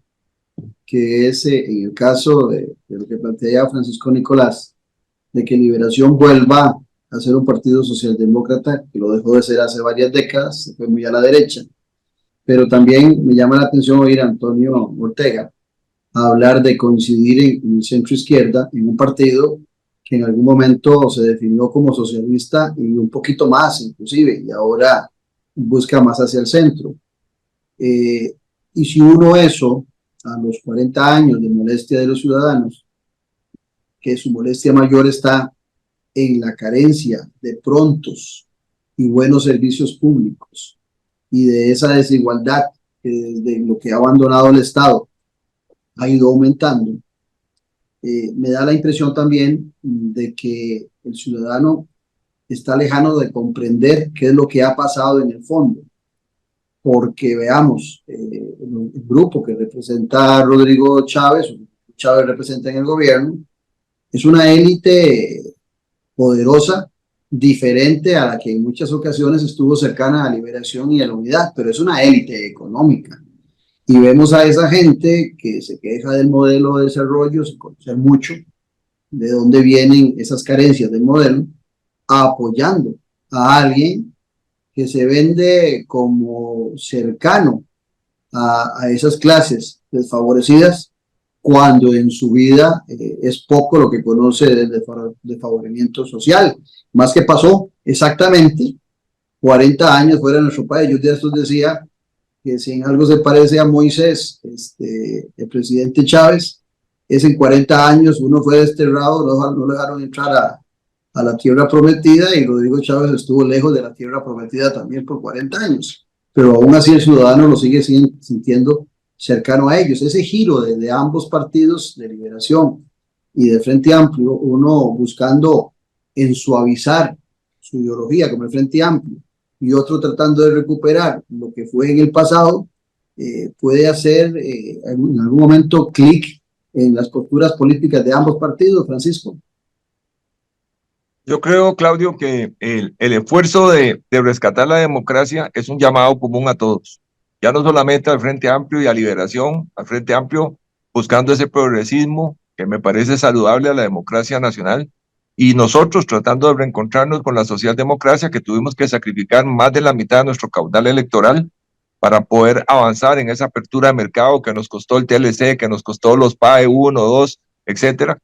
Speaker 1: que es en el caso de lo que plantea Francisco Nicolás, de que Liberación vuelva a ser un partido socialdemócrata, que lo dejó de ser hace varias décadas, se fue muy a la derecha. Pero también me llama la atención oír a Antonio Ortega hablar de coincidir en el centro izquierda, en un partido que en algún momento se definió como socialista y un poquito más inclusive, y ahora busca más hacia el centro. Y si uno eso a los 40 años de molestia de los ciudadanos, que su molestia mayor está en la carencia de prontos y buenos servicios públicos y de esa desigualdad que desde lo que ha abandonado el Estado ha ido aumentando, me da la impresión también de que el ciudadano está lejano de comprender qué es lo que ha pasado en el fondo. Porque veamos, el grupo que representa a Rodrigo Chávez, o Chávez representa en el gobierno, es una élite poderosa, diferente a la que en muchas ocasiones estuvo cercana a la Liberación y a la Unidad, pero es una élite económica. Y vemos a esa gente que se queja del modelo de desarrollo, sin conocer mucho de dónde vienen esas carencias del modelo, apoyando a alguien que se vende como cercano a esas clases desfavorecidas, cuando en su vida es poco lo que conoce del desfavorimiento social. Más que pasó exactamente 40 años fuera de nuestro país. Yo de estos decía que si en algo se parece a Moisés, el presidente Chávez, es en 40 años uno fue desterrado, no le dejaron entrar a la tierra prometida, y Rodrigo Chávez estuvo lejos de la tierra prometida también por 40 años, pero aún así el ciudadano lo sigue sintiendo cercano a ellos. Ese giro de ambos partidos, de Liberación y de Frente Amplio, uno buscando en suavizar su ideología como el Frente Amplio y otro tratando de recuperar lo que fue en el pasado, puede hacer en algún momento clic en las posturas políticas de ambos partidos, Francisco.
Speaker 3: Yo creo, Claudio, que el esfuerzo de rescatar la democracia es un llamado común a todos. Ya no solamente al Frente Amplio y a Liberación, al Frente Amplio buscando ese progresismo que me parece saludable a la democracia nacional, y nosotros tratando de reencontrarnos con la socialdemocracia, que tuvimos que sacrificar más de la mitad de nuestro caudal electoral para poder avanzar en esa apertura de mercado que nos costó el TLC, que nos costó los PAE 1, 2, etcétera.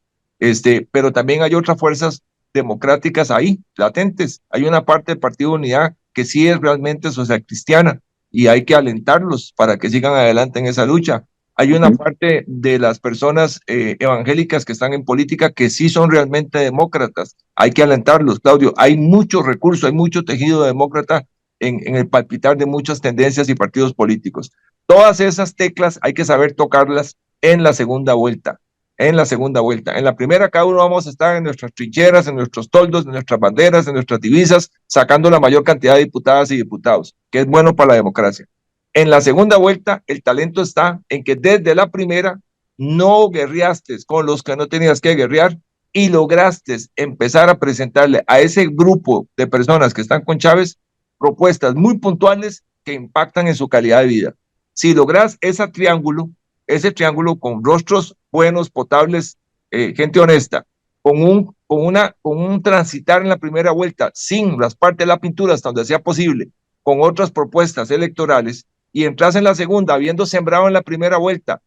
Speaker 3: Pero también hay otras fuerzas democráticas ahí, latentes. Hay una parte del Partido Unidad que sí es realmente social cristiana, y hay que alentarlos para que sigan adelante en esa lucha. Hay una parte de las personas evangélicas que están en política que sí son realmente demócratas. Hay que alentarlos, Claudio. Hay mucho recurso, hay mucho tejido demócrata en el palpitar de muchas tendencias y partidos políticos. Todas esas teclas hay que saber tocarlas en la segunda vuelta. En la primera, cada uno vamos a estar en nuestras trincheras, en nuestros toldos, en nuestras banderas, en nuestras divisas, sacando la mayor cantidad de diputadas y diputados, que es bueno para la democracia. En la segunda vuelta, el talento está en que desde la primera no guerreaste con los que no tenías que guerrear y lograste empezar a presentarle a ese grupo de personas que están con Chávez propuestas muy puntuales que impactan en su calidad de vida. Si logras ese triángulo con rostros buenos, potables, gente honesta, con un transitar en la primera vuelta sin rasparte la pintura hasta donde sea posible, con otras propuestas electorales, y entras en la segunda habiendo sembrado en la primera vuelta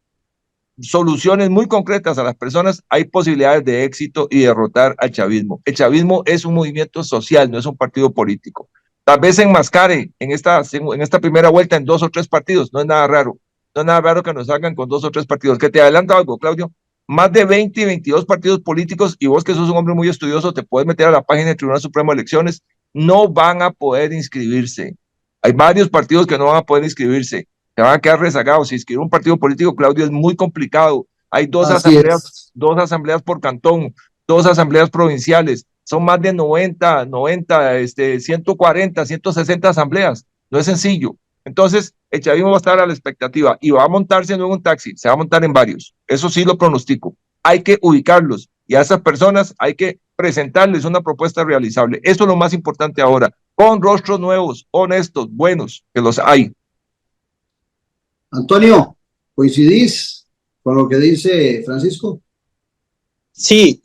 Speaker 3: soluciones muy concretas a las personas, hay posibilidades de éxito y derrotar al chavismo. El chavismo es un movimiento social, no es un partido político. Tal vez se enmascare en esta primera vuelta en 2 o 3 partidos, no es nada raro. No es nada raro que nos hagan con 2 o 3 partidos. Que te adelanta algo, Claudio. Más de 20 y 22 partidos políticos, y vos que sos un hombre muy estudioso, te puedes meter a la página del Tribunal Supremo de Elecciones, no van a poder inscribirse. Hay varios partidos que no van a poder inscribirse. Se van a quedar rezagados. Si inscribir un partido político, Claudio, es muy complicado. Hay dos asambleas por cantón, 2 asambleas provinciales. Son más de 90, 140, 160 asambleas. No es sencillo. Entonces, el chavismo va a estar a la expectativa y va a montarse no en un taxi, se va a montar en varios. Eso sí lo pronostico. Hay que ubicarlos y a esas personas hay que presentarles una propuesta realizable. Eso es lo más importante ahora, con rostros nuevos, honestos, buenos, que los hay.
Speaker 1: Antonio, ¿coincidís con lo que dice Francisco?
Speaker 2: Sí,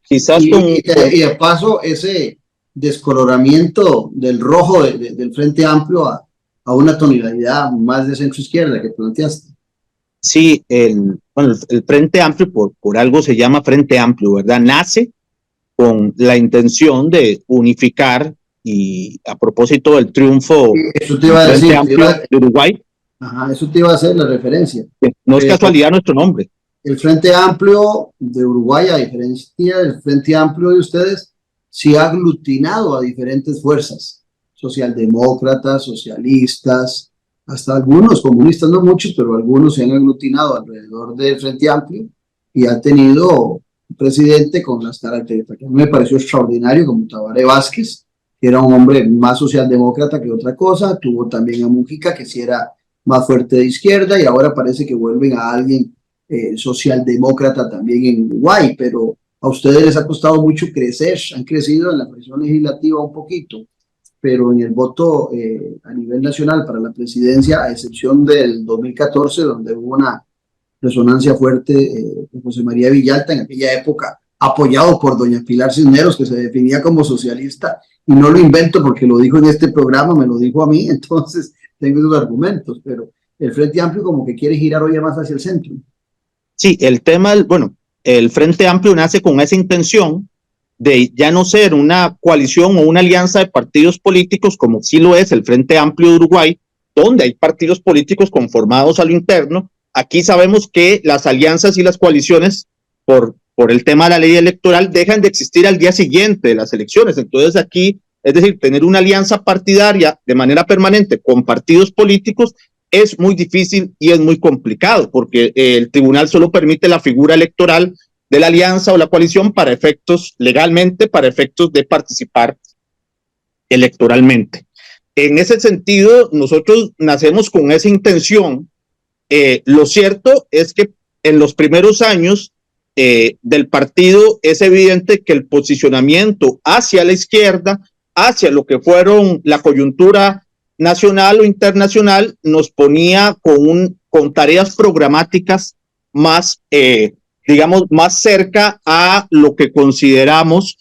Speaker 2: quizás
Speaker 1: y de paso ese descoloramiento del rojo del Frente Amplio a una tonalidad más de centro izquierda que planteaste.
Speaker 2: Sí, el Frente Amplio, por algo se llama Frente Amplio, ¿verdad? Nace con la intención de unificar, y a propósito del triunfo
Speaker 1: eso te iba a decir,
Speaker 2: Frente Amplio de Uruguay.
Speaker 1: Ajá, eso te iba a hacer la referencia.
Speaker 2: No es casualidad nuestro nombre.
Speaker 1: el Frente Amplio de Uruguay, a diferencia del Frente Amplio de ustedes, sí ha aglutinado a diferentes fuerzas, socialdemócratas, socialistas, hasta algunos comunistas, no muchos, pero algunos se han aglutinado alrededor del Frente Amplio y ha tenido un presidente con las características que a mí me pareció extraordinario, como Tabaré Vázquez, que era un hombre más socialdemócrata que otra cosa. Tuvo también a Mujica, que sí era más fuerte de izquierda, y ahora parece que vuelven a alguien socialdemócrata también en Uruguay, pero a ustedes les ha costado mucho crecer, han crecido en la presión legislativa un poquito, pero en el voto a nivel nacional para la presidencia, a excepción del 2014, donde hubo una resonancia fuerte de José María Villalta en aquella época, apoyado por doña Pilar Cisneros, que se definía como socialista, y no lo invento porque lo dijo en este programa, me lo dijo a mí, entonces tengo esos argumentos, pero el Frente Amplio como que quiere girar hoy más hacia el centro.
Speaker 2: Sí, el tema, bueno, el Frente Amplio nace con esa intención de ya no ser una coalición o una alianza de partidos políticos como sí lo es el Frente Amplio de Uruguay, donde hay partidos políticos conformados a lo interno. Aquí sabemos que las alianzas y las coaliciones por el tema de la ley electoral dejan de existir al día siguiente de las elecciones. Entonces aquí, es decir, tener una alianza partidaria de manera permanente con partidos políticos es muy difícil y es muy complicado, porque el tribunal solo permite la figura electoral de la alianza o la coalición para efectos, legalmente, para efectos de participar electoralmente. En ese sentido, nosotros nacemos con esa intención. Lo cierto es que en los primeros años del partido es evidente que el posicionamiento hacia la izquierda, hacia lo que fueron la coyuntura nacional o internacional, nos ponía con tareas programáticas más, digamos, más cerca a lo que consideramos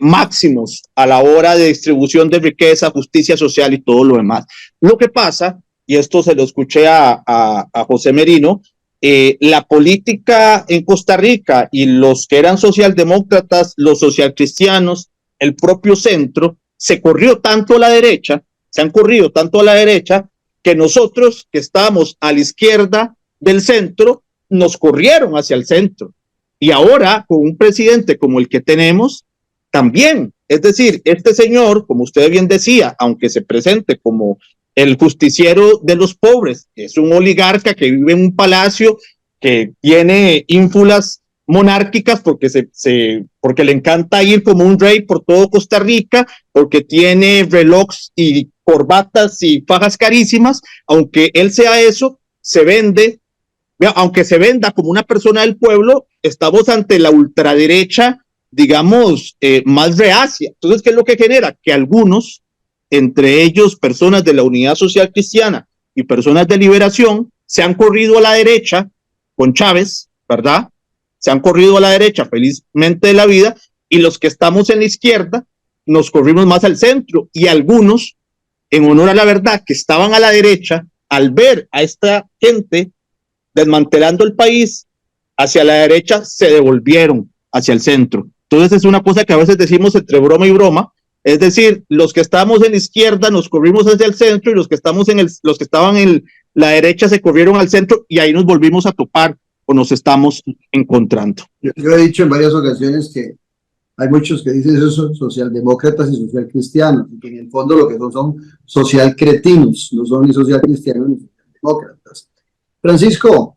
Speaker 2: máximos a la hora de distribución de riqueza, justicia social y todo lo demás. Lo que pasa, y esto se lo escuché a José Merino, la política en Costa Rica y los que eran socialdemócratas, los socialcristianos, el propio centro, se corrió tanto a la derecha, se han corrido tanto a la derecha, que nosotros que estábamos a la izquierda del centro, nos corrieron hacia el centro. Y ahora, con un presidente como el que tenemos, también, es decir, este señor, como usted bien decía, aunque se presente como el justiciero de los pobres, es un oligarca que vive en un palacio, que tiene ínfulas monárquicas porque porque le encanta ir como un rey por todo Costa Rica, porque tiene relojes y corbatas y fajas carísimas. Aunque él sea eso, se vende, aunque se venda como una persona del pueblo, estamos ante la ultraderecha, digamos, más reacia. Entonces, ¿qué es lo que genera? Que algunos, entre ellos personas de la Unidad Social Cristiana y personas de Liberación, se han corrido a la derecha con Chávez, ¿verdad? Se han corrido a la derecha felizmente de la vida, y los que estamos en la izquierda nos corrimos más al centro, y algunos, en honor a la verdad, que estaban a la derecha, al ver a esta gente desmantelando el país hacia la derecha, se devolvieron hacia el centro. Entonces es una cosa que a veces decimos entre broma y broma, es decir, los que estamos en la izquierda nos corrimos hacia el centro, y los que estaban en la derecha se corrieron al centro, y ahí nos volvimos a topar o nos estamos encontrando.
Speaker 1: Yo he dicho en varias ocasiones que hay muchos que dicen eso, socialdemócratas y socialcristianos, y que en el fondo lo que son socialcretinos, no son ni socialcristianos ni socialdemócratas. Francisco,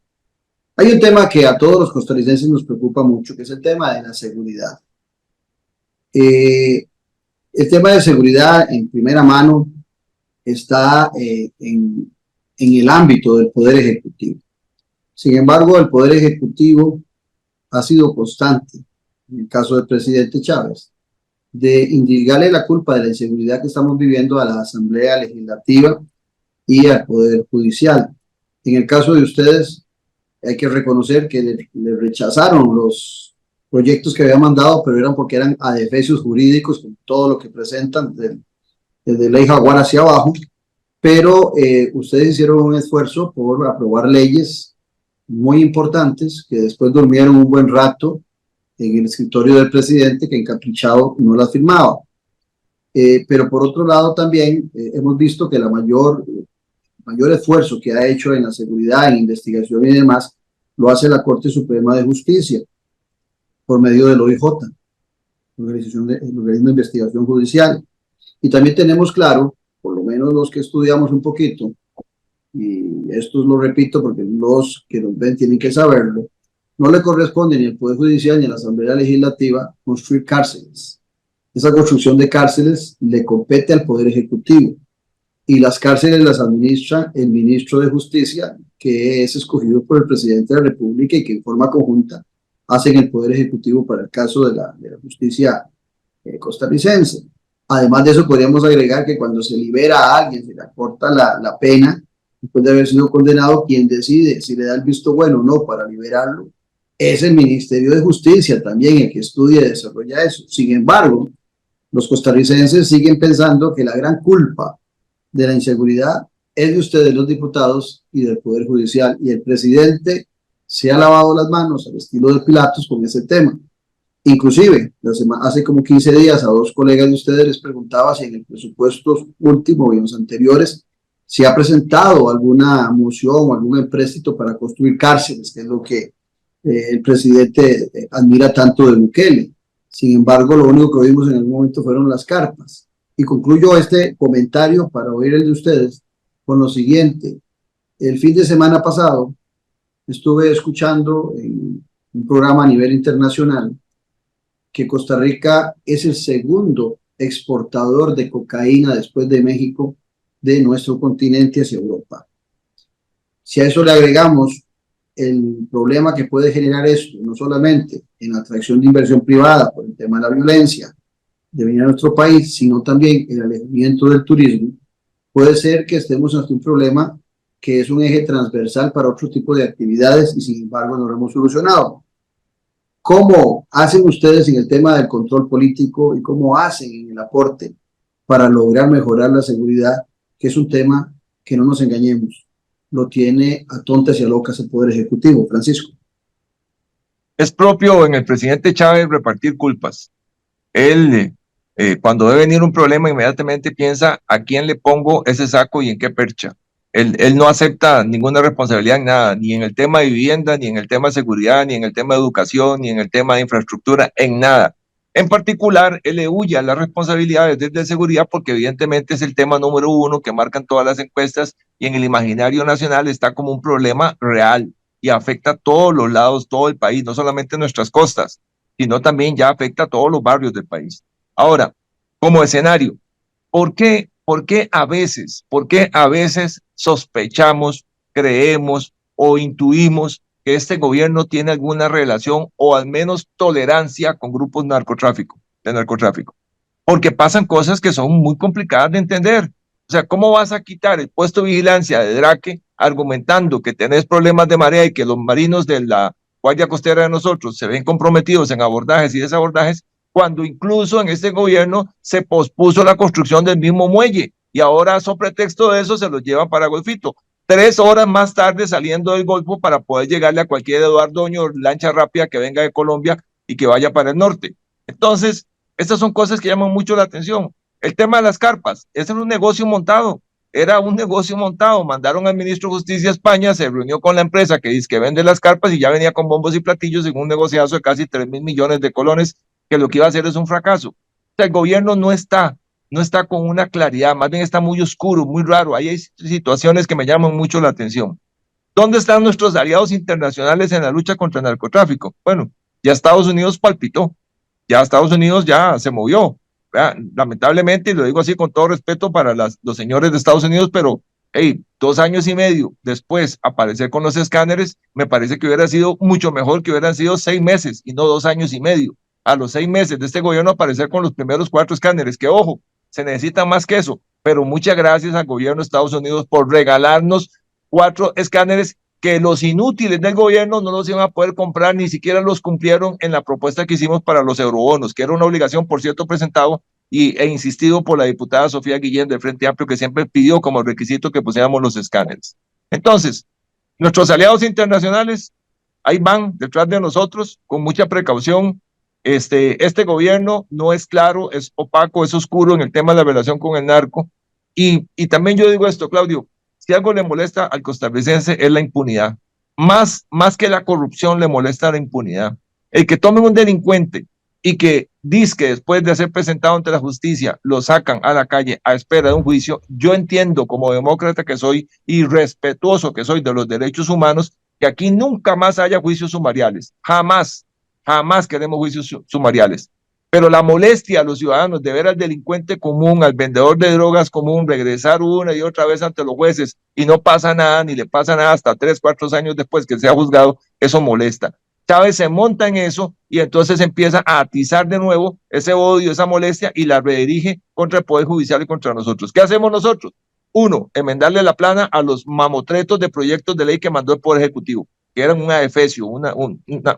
Speaker 1: hay un tema que a todos los costarricenses nos preocupa mucho, que es el tema de la seguridad. El tema de seguridad en primera mano está en el ámbito del Poder Ejecutivo. Sin embargo, el Poder Ejecutivo ha sido constante, en el caso del presidente Chávez, de indicarle la culpa de la inseguridad que estamos viviendo a la Asamblea Legislativa y al Poder Judicial. En el caso de ustedes, hay que reconocer que le rechazaron los proyectos que había mandado, pero eran porque eran adefesios jurídicos, con todo lo que presentan desde Ley Jaguar hacia abajo, pero ustedes hicieron un esfuerzo por aprobar leyes muy importantes que después durmieron un buen rato en el escritorio del presidente, que encaprichado no las firmaba. Pero por otro lado también hemos visto que el mayor esfuerzo que ha hecho en la seguridad, en investigación y demás, lo hace la Corte Suprema de Justicia por medio del OIJ, el Organismo de Investigación Judicial. Y también tenemos claro, por lo menos los que estudiamos un poquito, y esto lo repito porque los que nos ven tienen que saberlo, no le corresponde ni al Poder Judicial ni a la Asamblea Legislativa construir cárceles. Esa construcción de cárceles le compete al Poder Ejecutivo y las cárceles las administra el Ministro de Justicia, que es escogido por el Presidente de la República y que en forma conjunta hacen el Poder Ejecutivo para el caso de la justicia costarricense. Además de eso, podríamos agregar que cuando se libera a alguien, se le acorta la pena, después de haber sido condenado, quien decide si le da el visto bueno o no para liberarlo, es el Ministerio de Justicia también el que estudia y desarrolla eso. Sin embargo, los costarricenses siguen pensando que la gran culpa de la inseguridad es de ustedes, los diputados, y del Poder Judicial, y el presidente se ha lavado las manos al estilo de Pilatos con ese tema. Inclusive, hace como 15 días a dos colegas de ustedes les preguntaba si en el presupuesto último y en los anteriores se ha presentado alguna moción o algún empréstito para construir cárceles, que es lo que el presidente admira tanto de Bukele. Sin embargo, lo único que vimos en algún momento fueron las carpas. Y concluyo este comentario para oír el de ustedes con lo siguiente. El fin de semana pasado estuve escuchando en un programa a nivel internacional que Costa Rica es el segundo exportador de cocaína después de México de nuestro continente hacia Europa. Si a eso le agregamos el problema que puede generar esto, no solamente en la atracción de inversión privada por el tema de la violencia de venir a nuestro país, sino también el alejamiento del turismo, puede ser que estemos ante un problema que es un eje transversal para otro tipo de actividades y sin embargo no lo hemos solucionado. ¿Cómo hacen ustedes en el tema del control político y cómo hacen en el aporte para lograr mejorar la seguridad, que es un tema que no nos engañemos, lo tiene a tontas y a locas el Poder Ejecutivo? Francisco.
Speaker 3: Es propio en el presidente Chávez repartir culpas. Él, cuando debe venir un problema, inmediatamente piensa a quién le pongo ese saco y en qué percha. Él no acepta ninguna responsabilidad en nada, ni en el tema de vivienda, ni en el tema de seguridad, ni en el tema de educación, ni en el tema de infraestructura, en nada. En particular, él le huye a las responsabilidades de seguridad porque evidentemente es el tema número uno que marcan todas las encuestas y en el imaginario nacional está como un problema real y afecta a todos los lados, todo el país, no solamente nuestras costas, sino también ya afecta a todos los barrios del país. Ahora, como escenario, ¿por qué a veces sospechamos, creemos o intuimos que este gobierno tiene alguna relación o al menos tolerancia con grupos de narcotráfico? Porque pasan cosas que son muy complicadas de entender. O sea, ¿cómo vas a quitar el puesto de vigilancia de Draque argumentando que tenés problemas de marea y que los marinos de la Guardia Costera de nosotros se ven comprometidos en abordajes y desabordajes, cuando incluso en este gobierno se pospuso la construcción del mismo muelle y ahora, sobre pretexto de eso, se los llevan para Golfito? 3 horas más tarde saliendo del Golfo para poder llegarle a cualquier Eduardo Oño, lancha rápida que venga de Colombia y que vaya para el norte. Entonces, estas son cosas que llaman mucho la atención. El tema de las carpas, ese era un negocio montado. Mandaron al ministro de Justicia a España, se reunió con la empresa que dice que vende las carpas y ya venía con bombos y platillos en un negociazo de casi 3.000 millones de colones, que lo que iba a hacer es un fracaso. O sea, el gobierno no está con una claridad, más bien está muy oscuro, muy raro. Ahí hay situaciones que me llaman mucho la atención. ¿Dónde están nuestros aliados internacionales en la lucha contra el narcotráfico? Bueno, ya Estados Unidos palpitó, ya Estados Unidos ya se movió. Lamentablemente, y lo digo así con todo respeto para los señores de Estados Unidos, pero 2 años y medio después aparecer con los escáneres, me parece que hubiera sido mucho mejor que hubieran sido 6 meses y no 2 años y medio. A los 6 meses de este gobierno aparecer con los primeros 4 escáneres, que ojo, se necesita más que eso, pero muchas gracias al gobierno de Estados Unidos por regalarnos 4 escáneres que los inútiles del gobierno no los iban a poder comprar, ni siquiera los cumplieron en la propuesta que hicimos para los eurobonos, que era una obligación, por cierto, presentado e insistido por la diputada Sofía Guillén del Frente Amplio, que siempre pidió como requisito que pusiéramos los escáneres. Entonces, nuestros aliados internacionales ahí van detrás de nosotros con mucha precaución. Este gobierno no es claro, es opaco, es oscuro en el tema de la relación con el narco. Y también yo digo esto, Claudio, si algo le molesta al costarricense es la impunidad. más que la corrupción le molesta la impunidad. El que tomen un delincuente y que dice que después de ser presentado ante la justicia lo sacan a la calle a espera de un juicio, yo entiendo como demócrata que soy y respetuoso que soy de los derechos humanos, que aquí nunca más haya juicios sumariales. Jamás, jamás queremos juicios sumariales. Pero la molestia a los ciudadanos de ver al delincuente común, al vendedor de drogas común, regresar una y otra vez ante los jueces y no pasa nada, ni le pasa nada hasta 3, 4 años después que sea juzgado, eso molesta. Chávez se monta en eso y entonces empieza a atizar de nuevo ese odio, esa molestia y la redirige contra el Poder Judicial y contra nosotros. ¿Qué hacemos nosotros? Uno, enmendarle la plana a los mamotretos de proyectos de ley que mandó el Poder Ejecutivo, que eran un adefesio,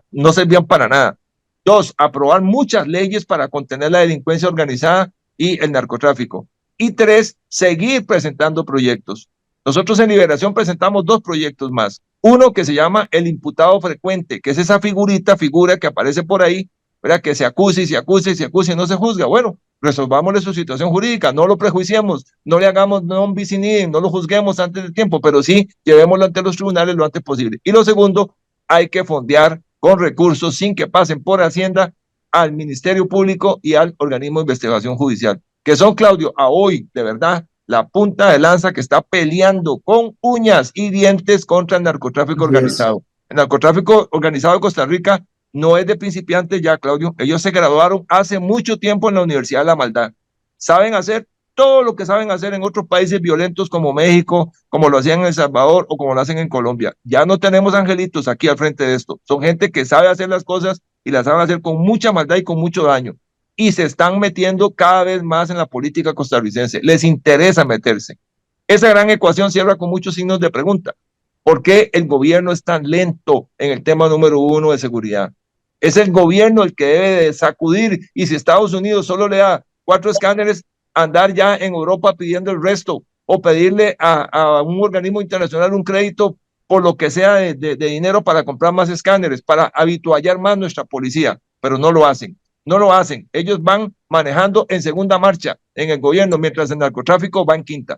Speaker 3: no servían para nada. Dos, aprobar muchas leyes para contener la delincuencia organizada y el narcotráfico. Y tres, seguir presentando proyectos. Nosotros en Liberación presentamos 2 proyectos más. Uno que se llama el imputado frecuente, que es esa figura que aparece por ahí, ¿verdad? Que se acuse y se acuse y se acuse y no se juzga. Bueno, resolvámosle su situación jurídica, no lo prejuiciemos, no le hagamos non bis in idem, no lo juzguemos antes del tiempo, pero sí llevémoslo ante los tribunales lo antes posible. Y lo segundo, hay que fondear con recursos sin que pasen por Hacienda al Ministerio Público y al organismo de investigación judicial, que son, Claudio, a hoy, de verdad, la punta de lanza que está peleando con uñas y dientes contra el narcotráfico organizado. El narcotráfico organizado de Costa Rica no es de principiantes ya, Claudio. Ellos se graduaron hace mucho tiempo en la Universidad de la Maldad. Saben hacer todo lo que saben hacer en otros países violentos como México, como lo hacían en El Salvador o como lo hacen en Colombia. Ya no tenemos angelitos aquí al frente de esto. Son gente que sabe hacer las cosas y las saben hacer con mucha maldad y con mucho daño. Y se están metiendo cada vez más en la política costarricense. Les interesa meterse. Esa gran ecuación cierra con muchos signos de pregunta. ¿Por qué el gobierno es tan lento en el tema número 1 de seguridad? Es el gobierno el que debe de sacudir, y si Estados Unidos solo le da 4 escáneres, andar ya en Europa pidiendo el resto, o pedirle a un organismo internacional un crédito por lo que sea de dinero para comprar más escáneres, para habituallar más nuestra policía, pero no lo hacen. No lo hacen. Ellos van manejando en segunda marcha en el gobierno, mientras el narcotráfico va en quinta.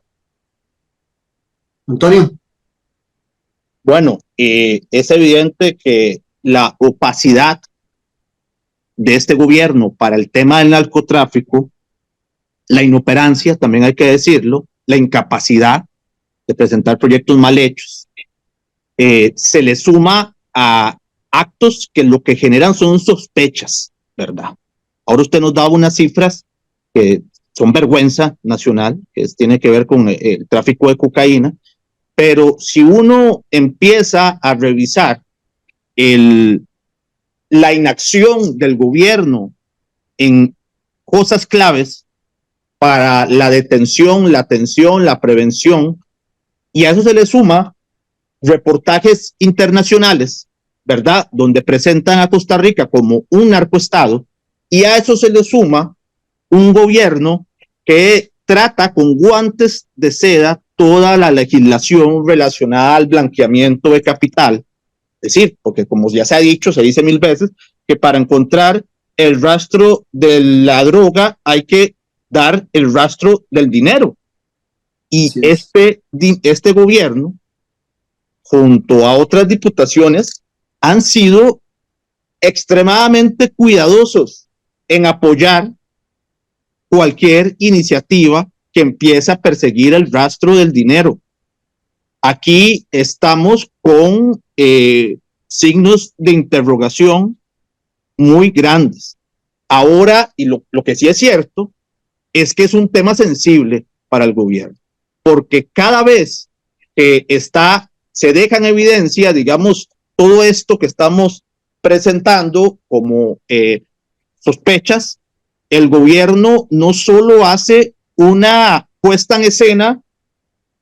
Speaker 1: Antonio.
Speaker 2: Bueno, es evidente que la opacidad de este gobierno para el tema del narcotráfico, la inoperancia, también hay que decirlo, la incapacidad de presentar proyectos mal hechos, se le suma a actos que lo que generan son sospechas, ¿verdad? Ahora usted nos daba unas cifras que son vergüenza nacional, que tiene que ver con el tráfico de cocaína, pero si uno empieza a revisar la inacción del gobierno en cosas claves para la detención, la atención, la prevención, y a eso se le suma reportajes internacionales, ¿verdad?, donde presentan a Costa Rica como un narcoestado, y a eso se le suma un gobierno que trata con guantes de seda toda la legislación relacionada al blanqueamiento de capital. Es decir, porque como ya se ha dicho, se dice 1000 veces, que para encontrar el rastro de la droga hay que dar el rastro del dinero. Y sí, este gobierno, junto a otras diputaciones, han sido extremadamente cuidadosos en apoyar cualquier iniciativa que empiece a perseguir el rastro del dinero. Aquí estamos con signos de interrogación muy grandes. Ahora, y lo que sí es cierto, es que es un tema sensible para el gobierno, porque cada vez que se deja en evidencia, digamos, todo esto que estamos presentando como sospechas, el gobierno no solo hace una puesta en escena,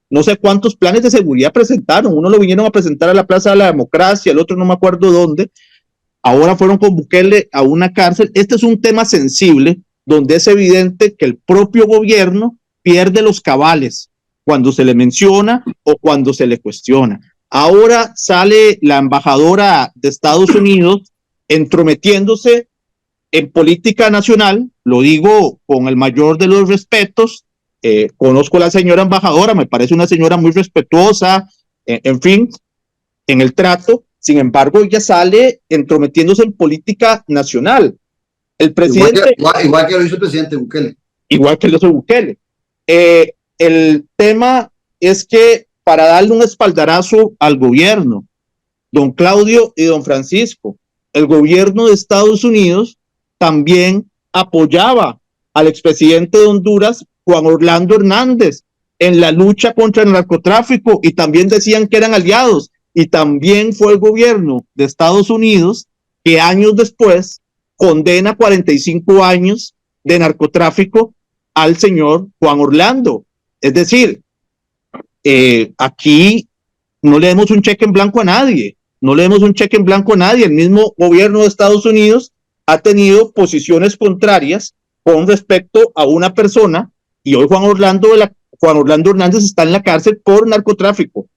Speaker 2: no sé cuántos planes de seguridad presentaron, uno lo vinieron a presentar a la Plaza de la Democracia, el otro no me acuerdo dónde, ahora fueron con Bukele a una cárcel. Este es un tema sensible donde es evidente que el propio gobierno pierde los cabales cuando se le menciona o cuando se le cuestiona. Ahora sale la embajadora de Estados Unidos entrometiéndose en política nacional, lo digo con el mayor de los respetos, conozco a la señora embajadora, me parece una señora muy respetuosa, en fin, en el trato. Sin embargo, ella sale entrometiéndose en política nacional. El presidente...
Speaker 1: Igual que lo hizo el presidente Bukele.
Speaker 2: Igual que lo hizo Bukele. El tema es que para darle un espaldarazo al gobierno, don Claudio y don Francisco, el gobierno de Estados Unidos también apoyaba al expresidente de Honduras, Juan Orlando Hernández, en la lucha contra el narcotráfico, y también decían que eran aliados, y también fue el gobierno de Estados Unidos que años después condena 45 años de narcotráfico al señor Juan Orlando. Es decir, aquí no le demos un cheque en blanco a nadie, el mismo gobierno de Estados Unidos ha tenido posiciones contrarias con respecto a una persona, y hoy Juan Orlando Hernández está en la cárcel por narcotráfico.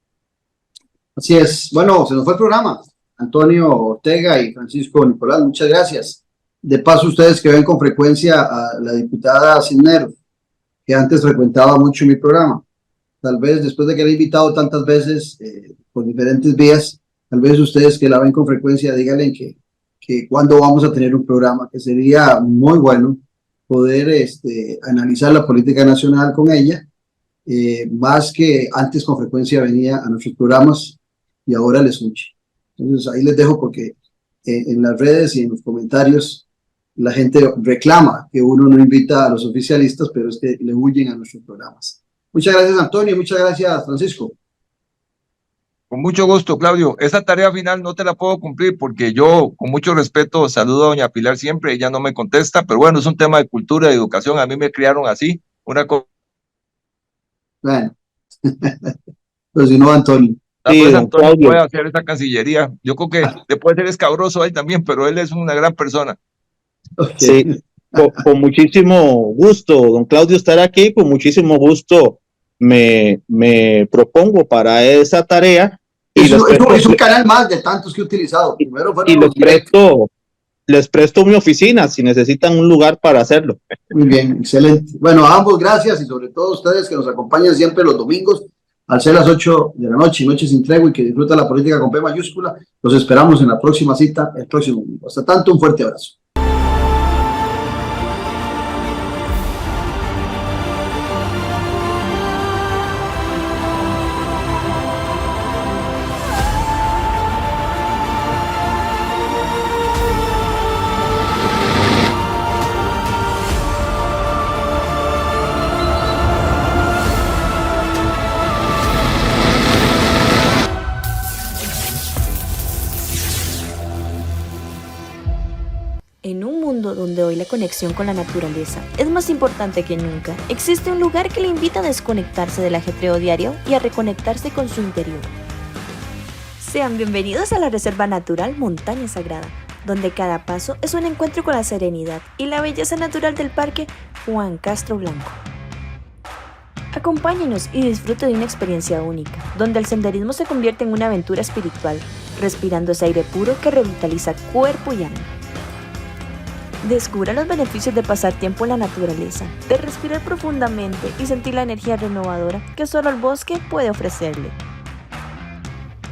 Speaker 1: Así es. Bueno, se nos fue el programa. Antonio Ortega y Francisco Nicolás, muchas gracias. De paso, ustedes que ven con frecuencia a la diputada Cisneros, que antes frecuentaba mucho mi programa, tal vez después de que la he invitado tantas veces por diferentes vías, tal vez ustedes que la ven con frecuencia díganle que cuándo vamos a tener un programa, que sería muy bueno poder analizar la política nacional con ella, más que antes con frecuencia venía a nuestros programas y ahora le escuche. Entonces ahí les dejo, porque en las redes y en los comentarios la gente reclama que uno no invita a los oficialistas, pero es que le huyen a nuestros programas. Muchas gracias, Antonio, muchas gracias, Francisco.
Speaker 3: Con mucho gusto, Claudio. Esta tarea final no te la puedo cumplir porque yo, con mucho respeto, saludo a doña Pilar siempre, ella no me contesta, pero bueno, es un tema de cultura, de educación, a mí me criaron así, una cosa.
Speaker 1: Bueno, pero si no, Antonio.
Speaker 3: Pues Antonio puede hacer esta cancillería. Yo creo que le puede ser escabroso a él también, pero él es una gran persona.
Speaker 1: Okay.
Speaker 2: Sí, con muchísimo gusto, don Claudio, estar aquí. Con muchísimo gusto me propongo para esa tarea.
Speaker 1: Es un canal más de tantos que he utilizado. Primero
Speaker 2: y les presto mi oficina si necesitan un lugar para hacerlo.
Speaker 1: Muy bien, excelente. Bueno, a ambos gracias, y sobre todo a ustedes que nos acompañan siempre los domingos al ser las 8 de la noche, Noche Sin Tregua, y que disfrutan la política con P mayúscula. Los esperamos en la próxima cita el próximo domingo. Hasta tanto, un fuerte abrazo.
Speaker 4: En un mundo donde hoy la conexión con la naturaleza es más importante que nunca, existe un lugar que le invita a desconectarse del ajetreo diario y a reconectarse con su interior. Sean bienvenidos a la Reserva Natural Montaña Sagrada, donde cada paso es un encuentro con la serenidad y la belleza natural del Parque Juan Castro Blanco. Acompáñenos y disfrute de una experiencia única, donde el senderismo se convierte en una aventura espiritual, respirando ese aire puro que revitaliza cuerpo y alma. Descubra los beneficios de pasar tiempo en la naturaleza, de respirar profundamente y sentir la energía renovadora que solo el bosque puede ofrecerle.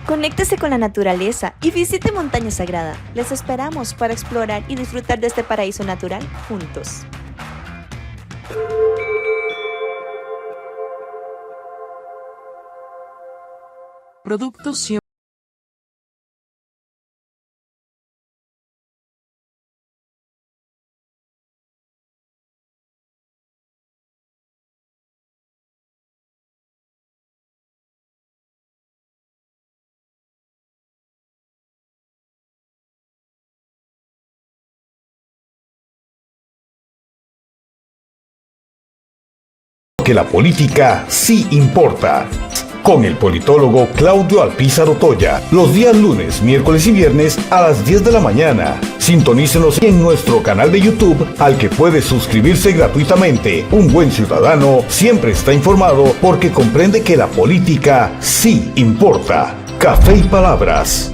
Speaker 4: Conéctese con la naturaleza y visite Montaña Sagrada. Les esperamos para explorar y disfrutar de este paraíso natural juntos.
Speaker 5: Productos
Speaker 6: Que la política sí importa. Con el politólogo Claudio Alpizar Otoya, los días lunes, miércoles y viernes a las 10 de la mañana. Sintonícenos en nuestro canal de YouTube, al que puede suscribirse gratuitamente. Un buen ciudadano siempre está informado porque comprende que la política sí importa. Café y Palabras.